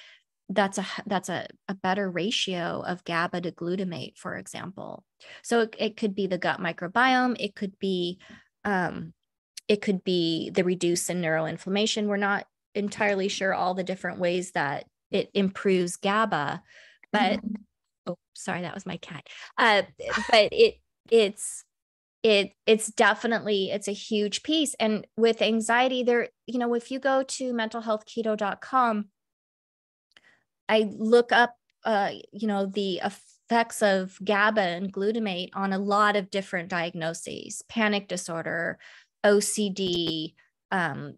that's a better ratio of GABA to glutamate, for example. So it could be the gut microbiome. It could be the reduce in neuroinflammation. We're not entirely sure all the different ways that it improves GABA, but oh, sorry, that was my cat. But it's definitely, it's a huge piece. And with anxiety there, if you go to mentalhealthketo.com, I look up, the effects of GABA and glutamate on a lot of different diagnoses, panic disorder, OCD.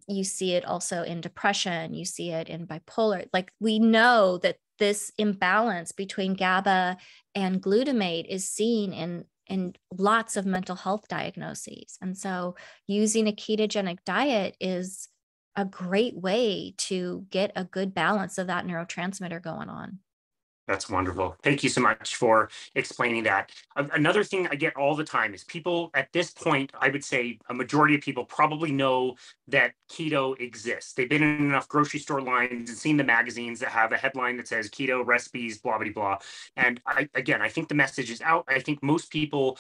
You see it also in depression. You see it in bipolar. Like, we know that this imbalance between GABA and glutamate is seen in lots of mental health diagnoses. And so using a ketogenic diet is a great way to get a good balance of that neurotransmitter going on. That's wonderful. Thank you so much for explaining that. Another thing I get all the time is people at this point, I would say a majority of people probably know that keto exists. They've been in enough grocery store lines and seen the magazines that have a headline that says keto recipes, blah, blah, blah. And I think the message is out. I think most people,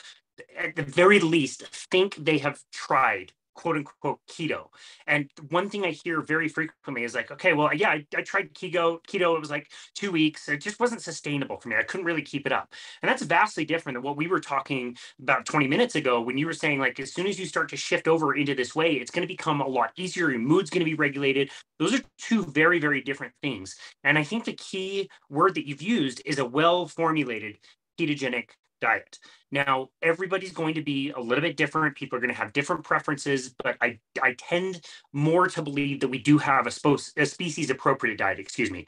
at the very least, think they have tried quote unquote keto. And one thing I hear very frequently is like, okay, well, yeah, I tried keto. It was like 2 weeks. It just wasn't sustainable for me. I couldn't really keep it up. And that's vastly different than what we were talking about 20 minutes ago when you were saying, like, as soon as you start to shift over into this way, it's going to become a lot easier. Your mood's going to be regulated. Those are two very, very different things. And I think the key word that you've used is a well-formulated ketogenic diet. Now, everybody's going to be a little bit different. People are going to have different preferences, but I tend more to believe that we do have a species appropriate diet, excuse me.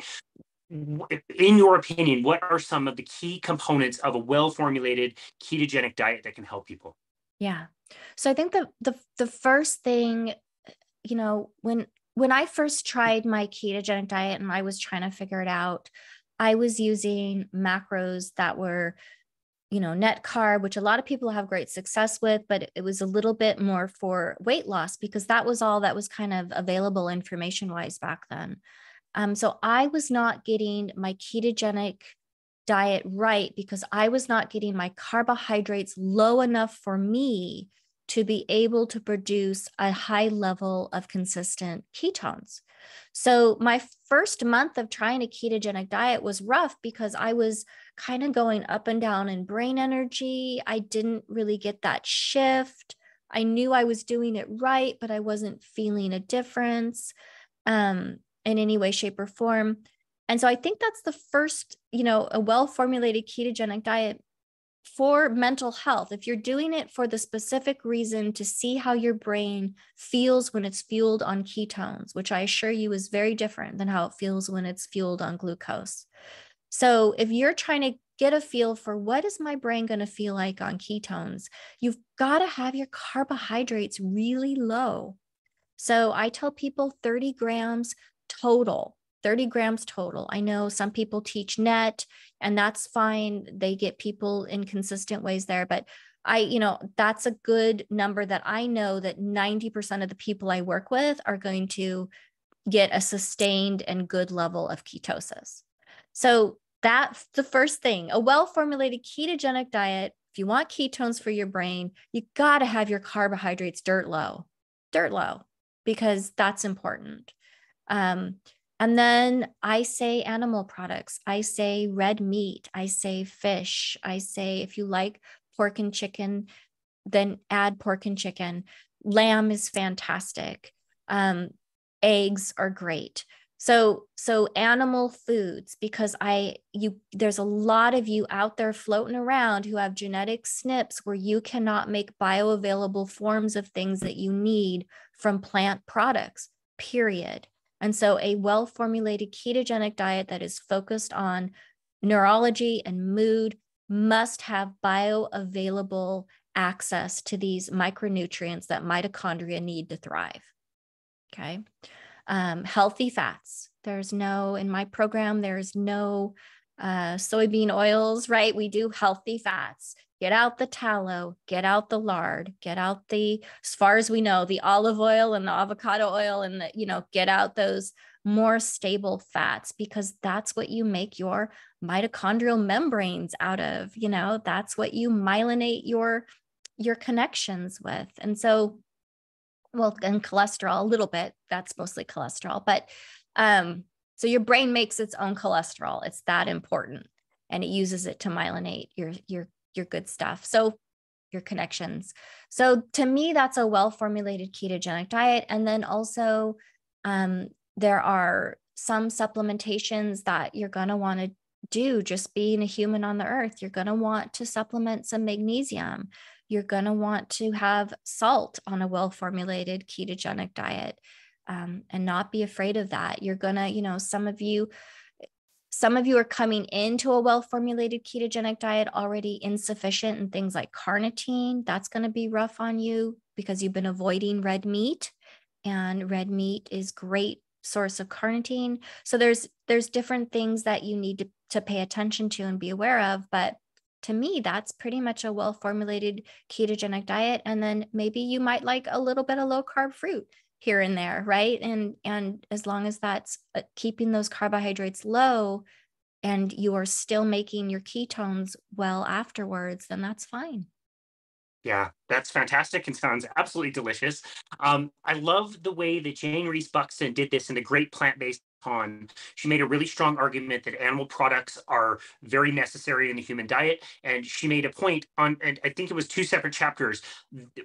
In your opinion, what are some of the key components of a well-formulated ketogenic diet that can help people? Yeah. So I think the first thing, when I first tried my ketogenic diet and I was trying to figure it out, I was using macros that were net carb, which a lot of people have great success with, but it was a little bit more for weight loss because that was all that was kind of available information wise back then. So I was not getting my ketogenic diet right because I was not getting my carbohydrates low enough for me to be able to produce a high level of consistent ketones. So my first month of trying a ketogenic diet was rough because I was kind of going up and down in brain energy. I didn't really get that shift. I knew I was doing it right, but I wasn't feeling a difference in any way, shape, or form. And so I think that's the first, a well-formulated ketogenic diet for mental health. If you're doing it for the specific reason to see how your brain feels when it's fueled on ketones, which I assure you is very different than how it feels when it's fueled on glucose. So if you're trying to get a feel for what is my brain going to feel like on ketones, you've got to have your carbohydrates really low. So I tell people 30 grams total. 30 grams total. I know some people teach net, and that's fine. They get people in consistent ways there, but that's a good number that I know that 90% of the people I work with are going to get a sustained and good level of ketosis. So that's the first thing. A well-formulated ketogenic diet, if you want ketones for your brain, you got to have your carbohydrates dirt low, because that's important. And then I say animal products. I say red meat. I say fish. I say if you like pork and chicken, then add pork and chicken. Lamb is fantastic. Eggs are great. So animal foods, because there's a lot of you out there floating around who have genetic SNPs where you cannot make bioavailable forms of things that you need from plant products, period. And so a well-formulated ketogenic diet that is focused on neurology and mood must have bioavailable access to these micronutrients that mitochondria need to thrive. Okay. Healthy fats. In my program, there's no soybean oils, right? We do healthy fats. Get out the tallow, get out the lard, get out as far as we know, the olive oil and the avocado oil, and get out those more stable fats, because that's what you make your mitochondrial membranes out of. That's what you myelinate your connections with. And so, and cholesterol a little bit, that's mostly cholesterol, but so your brain makes its own cholesterol. It's that important, and it uses it to myelinate your good stuff. So your connections. So to me, that's a well-formulated ketogenic diet. And then also there are some supplementations that you're going to want to do. Just being a human on the earth, you're going to want to supplement some magnesium. You're going to want to have salt on a well-formulated ketogenic diet, and not be afraid of that. You're going to, some of you are coming into a well-formulated ketogenic diet already insufficient in things like carnitine. That's going to be rough on you because you've been avoiding red meat, and red meat is great source of carnitine. So there's different things that you need to pay attention to and be aware of. But to me, that's pretty much a well-formulated ketogenic diet. And then maybe you might like a little bit of low-carb fruit here and there, right? And as long as that's keeping those carbohydrates low and you are still making your ketones well afterwards, then that's fine. Yeah, that's fantastic and sounds absolutely delicious. I love the way that Jane Reese Buxton did this in the Great Plant-Based Con. She made a really strong argument that animal products are very necessary in the human diet. And she made a point on, and I think it was 2 separate chapters.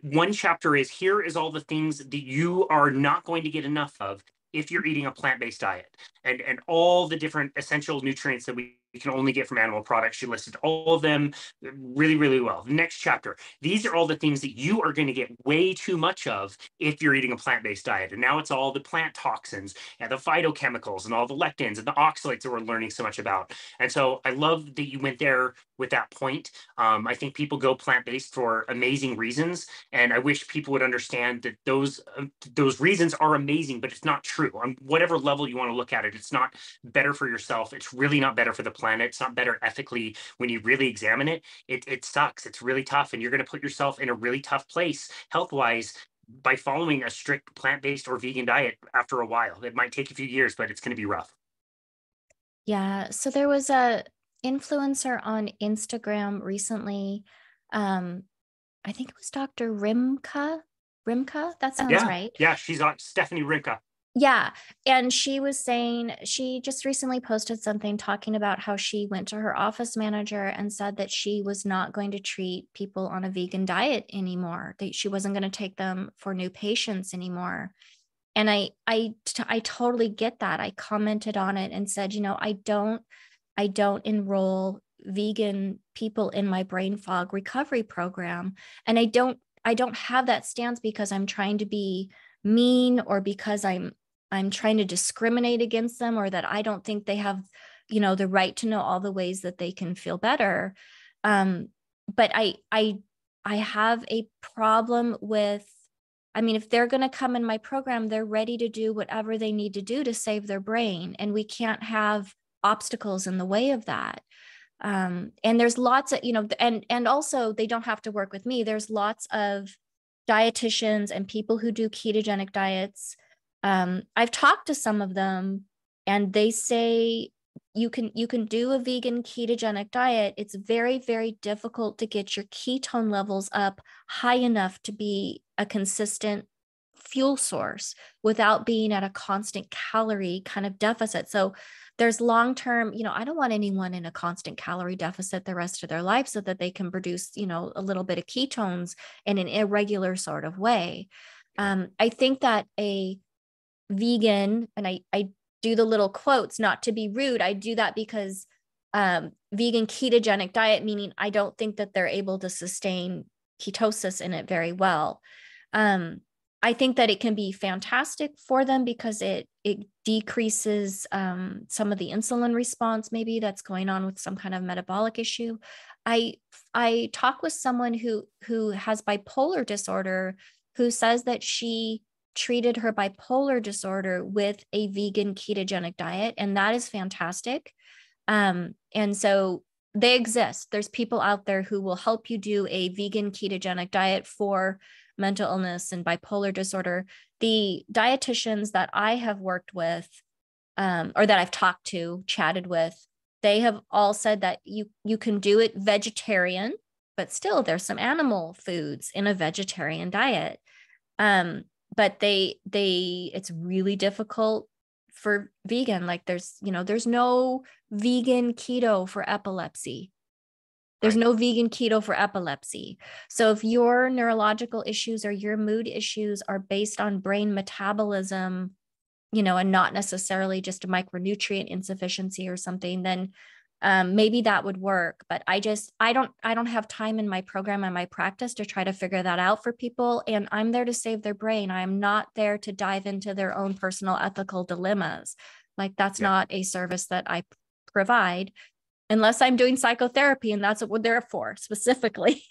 One chapter is, here is all the things that you are not going to get enough of if you're eating a plant-based diet, and all the different essential nutrients that we can only get from animal products. She listed all of them really, really well. The next chapter, these are all the things that you are going to get way too much of if you're eating a plant-based diet. And now it's all the plant toxins and the phytochemicals and all the lectins and the oxalates that we're learning so much about. And so I love that you went there with that point. I think people go plant-based for amazing reasons, and I wish people would understand that those reasons are amazing, but it's not true. On whatever level you want to look at it, it's not better for yourself. It's really not better for the planet. It's not better ethically when you really examine it. It sucks. It's really tough, and you're going to put yourself in a really tough place health-wise by following a strict plant-based or vegan diet after a while. It might take a few years, but it's going to be rough. Yeah. So there was a influencer on Instagram recently. Um, I think it was Dr. Rimka. Rimka, that sounds Yeah. right. Yeah. She's on Stephanie Rinka. Yeah. And she was saying she just recently posted something talking about how she went to her office manager and said that she was not going to treat people on a vegan diet anymore, that she wasn't going to take them for new patients anymore. And I totally get that. I commented on it and said, I don't enroll vegan people in my brain fog recovery program. And I don't have that stance because I'm trying to be mean or because I'm trying to discriminate against them or that I don't think they have, the right to know all the ways that they can feel better. But I have a problem with, I mean, if they're going to come in my program, they're ready to do whatever they need to do to save their brain. And we can't have obstacles in the way of that. And there's lots of, and also they don't have to work with me. There's lots of dietitians and people who do ketogenic diets. I've talked to some of them and they say you can do a vegan ketogenic diet. It's very, very difficult to get your ketone levels up high enough to be a consistent fuel source without being at a constant calorie kind of deficit. So there's long term, I don't want anyone in a constant calorie deficit the rest of their life so that they can produce, a little bit of ketones in an irregular sort of way. I think that a vegan, and I do the little quotes, not to be rude, I do that because vegan ketogenic diet, meaning I don't think that they're able to sustain ketosis in it very well. I think that it can be fantastic for them because it decreases some of the insulin response maybe that's going on with some kind of metabolic issue. I talk with someone who has bipolar disorder who says that she treated her bipolar disorder with a vegan ketogenic diet, and that is fantastic. And so they exist. There's people out there who will help you do a vegan ketogenic diet for mental illness and bipolar disorder. The dietitians that I have worked with, or that I've talked to, chatted with, they have all said that you can do it vegetarian, but still there's some animal foods in a vegetarian diet. But it's really difficult for vegan. Like there's no vegan keto for epilepsy. There's Right. no vegan keto for epilepsy. So if your neurological issues or your mood issues are based on brain metabolism, and not necessarily just a micronutrient insufficiency or something, then maybe that would work. But I don't have time in my program and my practice to try to figure that out for people. And I'm there to save their brain. I'm not there to dive into their own personal ethical dilemmas. Like that's Yeah. not a service that I provide unless I'm doing psychotherapy, and that's what they're for specifically,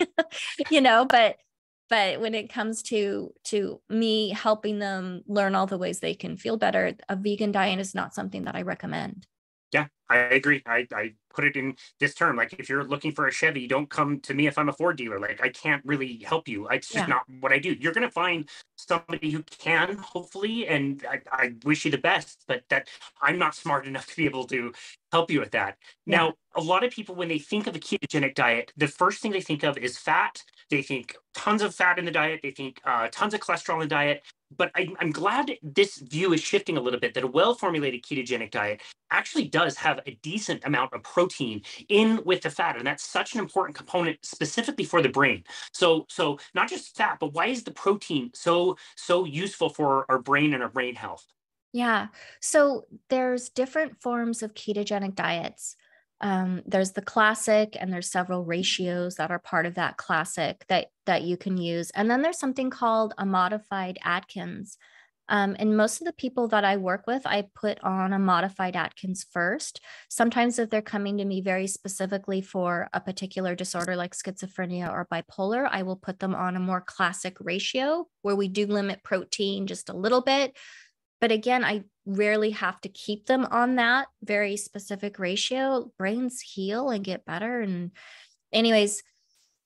but when it comes to me helping them learn all the ways they can feel better, a vegan diet is not something that I recommend. Yeah, I agree. I put it in this term. Like, if you're looking for a Chevy, don't come to me if I'm a Ford dealer. Like, I can't really help you. It's just Yeah. not what I do. You're going to find somebody who can, hopefully, and I wish you the best, but that I'm not smart enough to be able to help you with that. Yeah. Now, a lot of people, when they think of a ketogenic diet, the first thing they think of is fat. They think tons of fat in the diet. They think tons of cholesterol in the diet. But I'm glad this view is shifting a little bit, that a well-formulated ketogenic diet actually does have a decent amount of protein in with the fat. And that's such an important component specifically for the brain. So not just fat, but why is the protein so useful for our brain and our brain health? Yeah. So there's different forms of ketogenic diets. There's the classic, and there's several ratios that are part of that classic that you can use. And then there's something called a modified Atkins. And most of the people that I work with, I put on a modified Atkins first. Sometimes if they're coming to me very specifically for a particular disorder like schizophrenia or bipolar, I will put them on a more classic ratio where we do limit protein just a little bit. But again, I rarely have to keep them on that very specific ratio. Brains heal and get better. And anyways,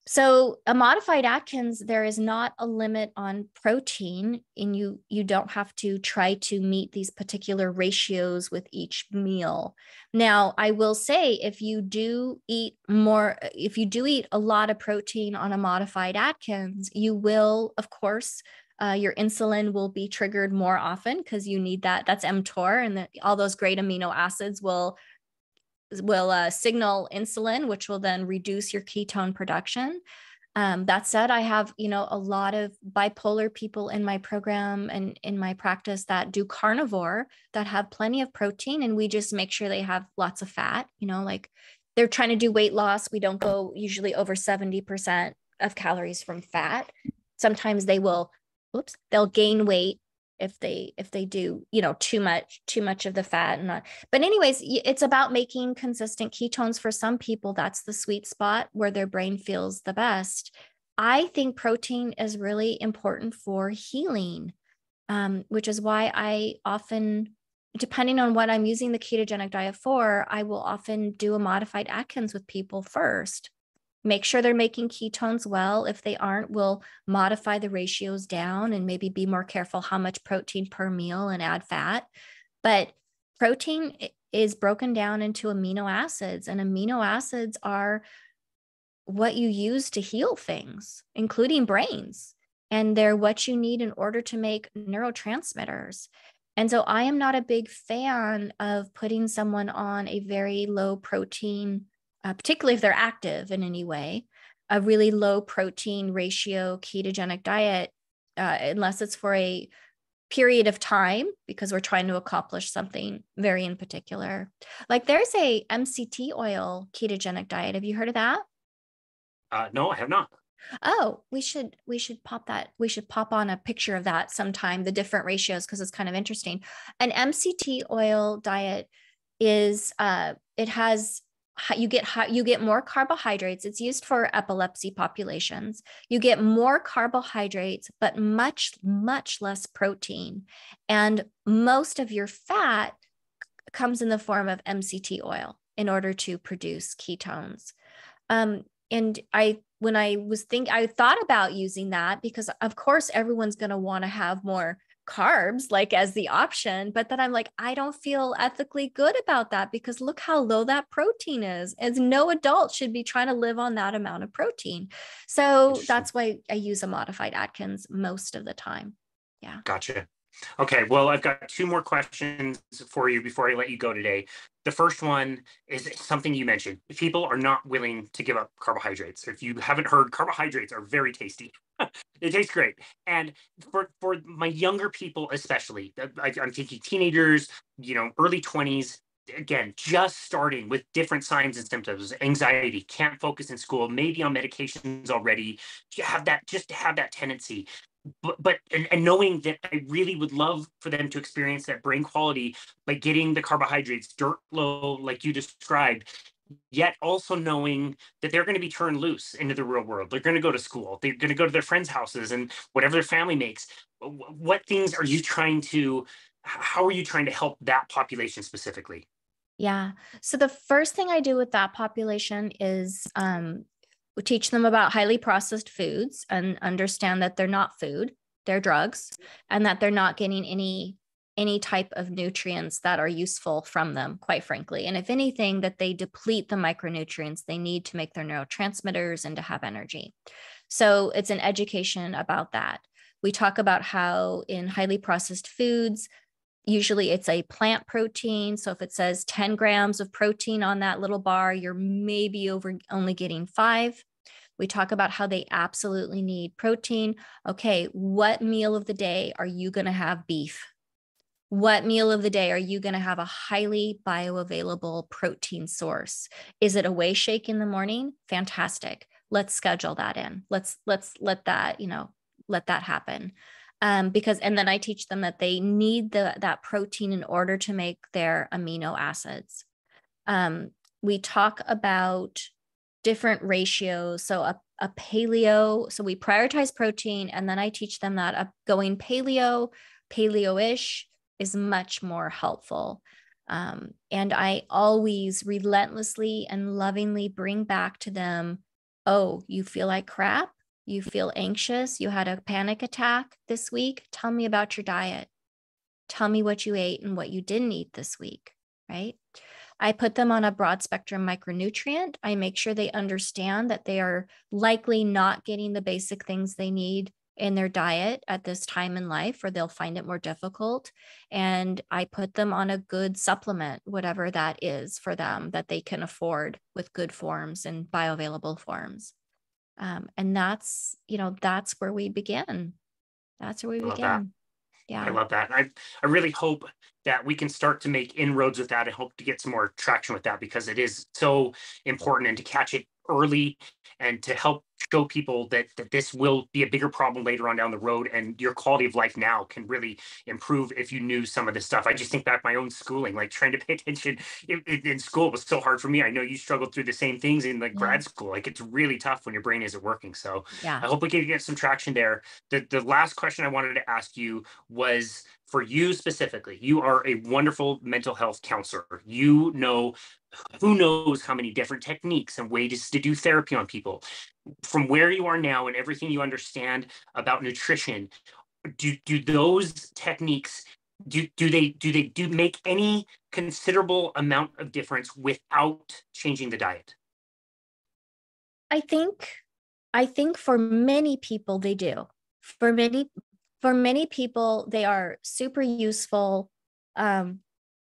So a modified Atkins, there is not a limit on protein, and you don't have to try to meet these particular ratios with each meal. Now, I will say if you do eat a lot of protein on a modified Atkins, you will, of course, your insulin will be triggered more often because you need that. That's mTOR, and all those great amino acids will signal insulin, which will then reduce your ketone production. That said, I have, a lot of bipolar people in my program and in my practice that do carnivore that have plenty of protein, and we just make sure they have lots of fat, like they're trying to do weight loss. We don't go usually over 70% of calories from fat. Sometimes they'll gain weight if they do too much of the fat. But anyways, it's about making consistent ketones. For some people, that's the sweet spot where their brain feels the best. I think protein is really important for healing, which is why I often, depending on what I'm using the ketogenic diet for, I will often do a modified Atkins with people first. Make sure they're making ketones well. If they aren't, we'll modify the ratios down and maybe be more careful how much protein per meal and add fat. But protein is broken down into amino acids, and amino acids are what you use to heal things, including brains. And they're what you need in order to make neurotransmitters. And so I am not a big fan of putting someone on a very low protein, particularly if they're active in any way, a really low protein ratio ketogenic diet, unless it's for a period of time because we're trying to accomplish something very in particular. Like there's a MCT oil ketogenic diet. Have you heard of that? No, I have not. Oh, we should pop that. We should pop on a picture of that sometime, the different ratios, because it's kind of interesting. An MCT oil diet is it has you get more carbohydrates. It's used for epilepsy populations. You get more carbohydrates, but much less protein, and most of your fat comes in the form of MCT oil in order to produce ketones. And I thought about using that because of course everyone's going to want to have more carbs like as the option, but then I'm like, I don't feel ethically good about that because look how low that protein is. As no adult should be trying to live on that amount of protein. So that's why I use a modified Atkins most of the time. Yeah. Gotcha. Okay, well, I've got two more questions for you before I let you go today. The first one is something you mentioned. People are not willing to give up carbohydrates. If you haven't heard, carbohydrates are very tasty. It tastes great. And for my younger people, especially, I'm thinking teenagers, early 20s, again, just starting with different signs and symptoms, anxiety, can't focus in school, maybe on medications already, just to have that tendency. And knowing that I really would love for them to experience that brain quality by getting the carbohydrates dirt low, like you described, yet also knowing that they're going to be turned loose into the real world. They're going to go to school. They're going to go to their friends' houses and whatever their family makes. What things are you trying to, how are you trying to help that population specifically? Yeah. So the first thing I do with that population is we teach them about highly processed foods and understand that they're not food, they're drugs, and that they're not getting any type of nutrients that are useful from them, quite frankly. And if anything, that they deplete the micronutrients they need to make their neurotransmitters and to have energy. So it's an education about that. We talk about how in highly processed foods, usually it's a plant protein. So if it says 10 grams of protein on that little bar, you're maybe only getting 5. We talk about how they absolutely need protein. Okay, what meal of the day are you going to have beef? What meal of the day are you going to have a highly bioavailable protein source? Is it a whey shake in the morning? Fantastic. Let's schedule that in. Let's let that, let that happen. And then I teach them that they need that protein in order to make their amino acids. We talk about different ratios. So a paleo, so we prioritize protein, and then I teach them that going paleo-ish is much more helpful. And I always relentlessly and lovingly bring back to them Oh, you feel like crap? You feel anxious? You had a panic attack this week? Tell me about your diet. Tell me what you ate and what you didn't eat this week, right? I put them on a broad spectrum micronutrient. I make sure they understand that they are likely not getting the basic things they need in their diet at this time in life, or they'll find it more difficult. And I put them on a good supplement, whatever that is for them that they can afford with good forms and bioavailable forms. And that's where we begin. That's where we I love that. begin. I Yeah. love that. I really hope that we can start to make inroads with that and hope to get some more traction with that, because it is so important, and to catch it early and to help show people that this will be a bigger problem later on down the road, and your quality of life now can really improve if you knew some of this stuff. I just think back my own schooling, like trying to pay attention in school was so hard for me. I know you struggled through the same things in like Yeah. grad school. Like it's really tough when your brain isn't working. So Yeah. I hope we can get some traction there. The last question I wanted to ask you was for you specifically. You are a wonderful mental health counselor. You know, who knows how many different techniques and ways to do therapy on people. From where you are now and everything you understand about nutrition, do those techniques do make any considerable amount of difference without changing the diet? I think I think for many people they do. For many for many people they are super useful. Um,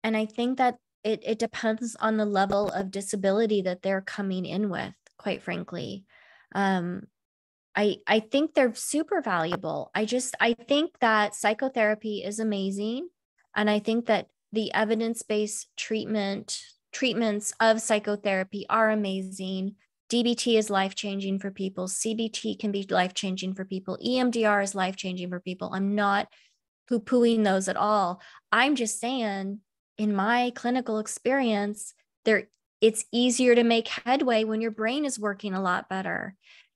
and I think that it depends on the level of disability that they're coming in with, quite frankly. Um, I think they're super valuable. I think that psychotherapy is amazing. And I think that the evidence-based treatments of psychotherapy are amazing. DBT is life-changing for people. CBT can be life-changing for people. EMDR is life-changing for people. I'm not poo-pooing those at all. I'm just saying, in my clinical experience, there it's easier to make headway when your brain is working a lot better.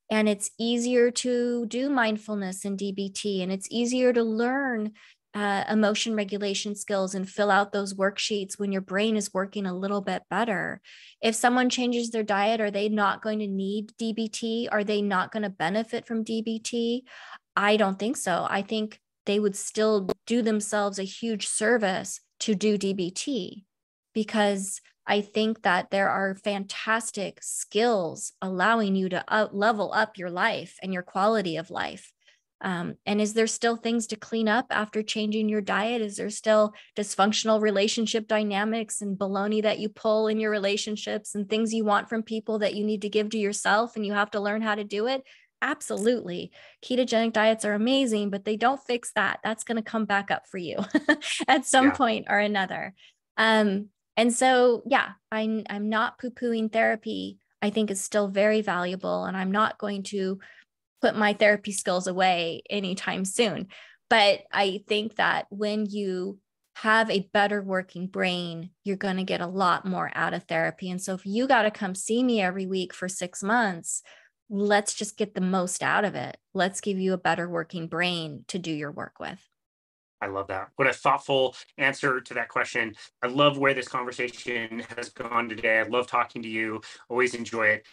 And it's easier to do mindfulness in DBT, and it's easier to learn emotion regulation skills and fill out those worksheets when your brain is working a little bit better. If someone changes their diet, are they not going to need DBT? Are they not going to benefit from DBT? I don't think so. I think they would still do themselves a huge service to do DBT, because I think that there are fantastic skills allowing you to level up your life and your quality of life. And is there still things to clean up after changing your diet? Is there still dysfunctional relationship dynamics and baloney that you pull in your relationships and things you want from people that you need to give to yourself and you have to learn how to do it? Absolutely. Ketogenic diets are amazing, but they don't fix that. That's going to come back up for you at some Yeah. point or another. And so, yeah, I'm not poo-pooing therapy. I think it's still very valuable, and I'm not going to put my therapy skills away anytime soon. But I think that when you have a better working brain, you're going to get a lot more out of therapy. And so if you got to come see me every week for 6 months, let's just get the most out of it. Let's give you a better working brain to do your work with. I love that. What a thoughtful answer to that question. I love where this conversation has gone today. I love talking to you. Always enjoy it.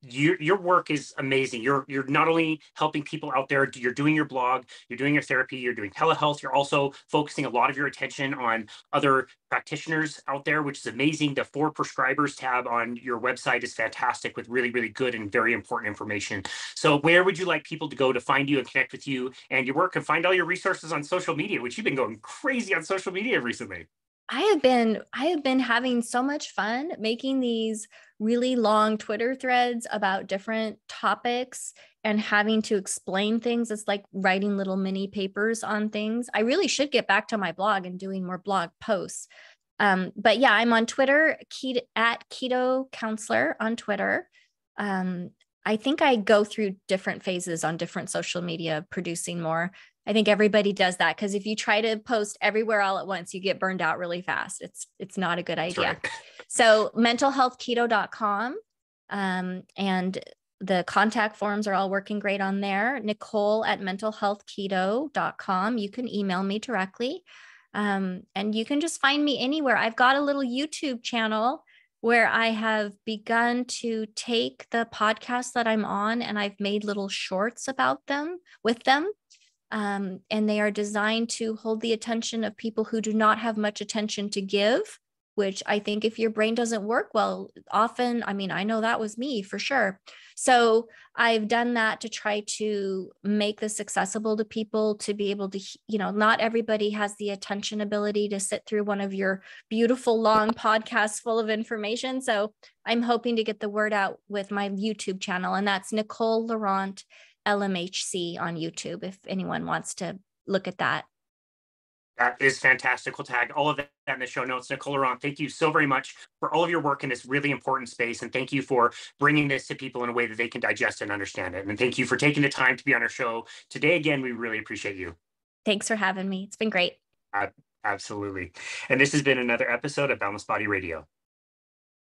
Your work is amazing. You're not only helping people out there. You're doing your blog. You're doing your therapy. You're doing telehealth. You're also focusing a lot of your attention on other practitioners out there, which is amazing. The For Prescribers tab on your website is fantastic with really, really good and very important information. So where would you like people to go to find you and connect with you and your work, and find all your resources on social media, which you've been going crazy on social media recently? I have been having so much fun making these really long Twitter threads about different topics and having to explain things. It's like writing little mini papers on things. I really should get back to my blog and doing more blog posts. But yeah, I'm on Twitter, at Keto Counselor on Twitter. I think I go through different phases on different social media, producing more. I think everybody does that, because if you try to post everywhere all at once, you get burned out really fast. It's not a good That's idea. right. So mentalhealthketo.com, and the contact forms are all working great on there. Nicole at mentalhealthketo.com. You can email me directly. And you can just find me anywhere. I've got a little YouTube channel where I have begun to take the podcast that I'm on and I've made little shorts about them with them. And they are designed to hold the attention of people who do not have much attention to give, which I think if your brain doesn't work well, often, I mean, I know that was me for sure. So I've done that to try to make this accessible to people to be able to, not everybody has the attention ability to sit through one of your beautiful long podcasts full of information. So I'm hoping to get the word out with my YouTube channel, and that's Nicole Laurent LMHC on YouTube, if anyone wants to look at that. That is fantastic. We'll tag all of that in the show notes. Nicole Laurent, thank you so very much for all of your work in this really important space. And thank you for bringing this to people in a way that they can digest and understand it. And thank you for taking the time to be on our show today. Again, we really appreciate you. Thanks for having me. It's been great. Absolutely. And this has been another episode of Boundless Body Radio.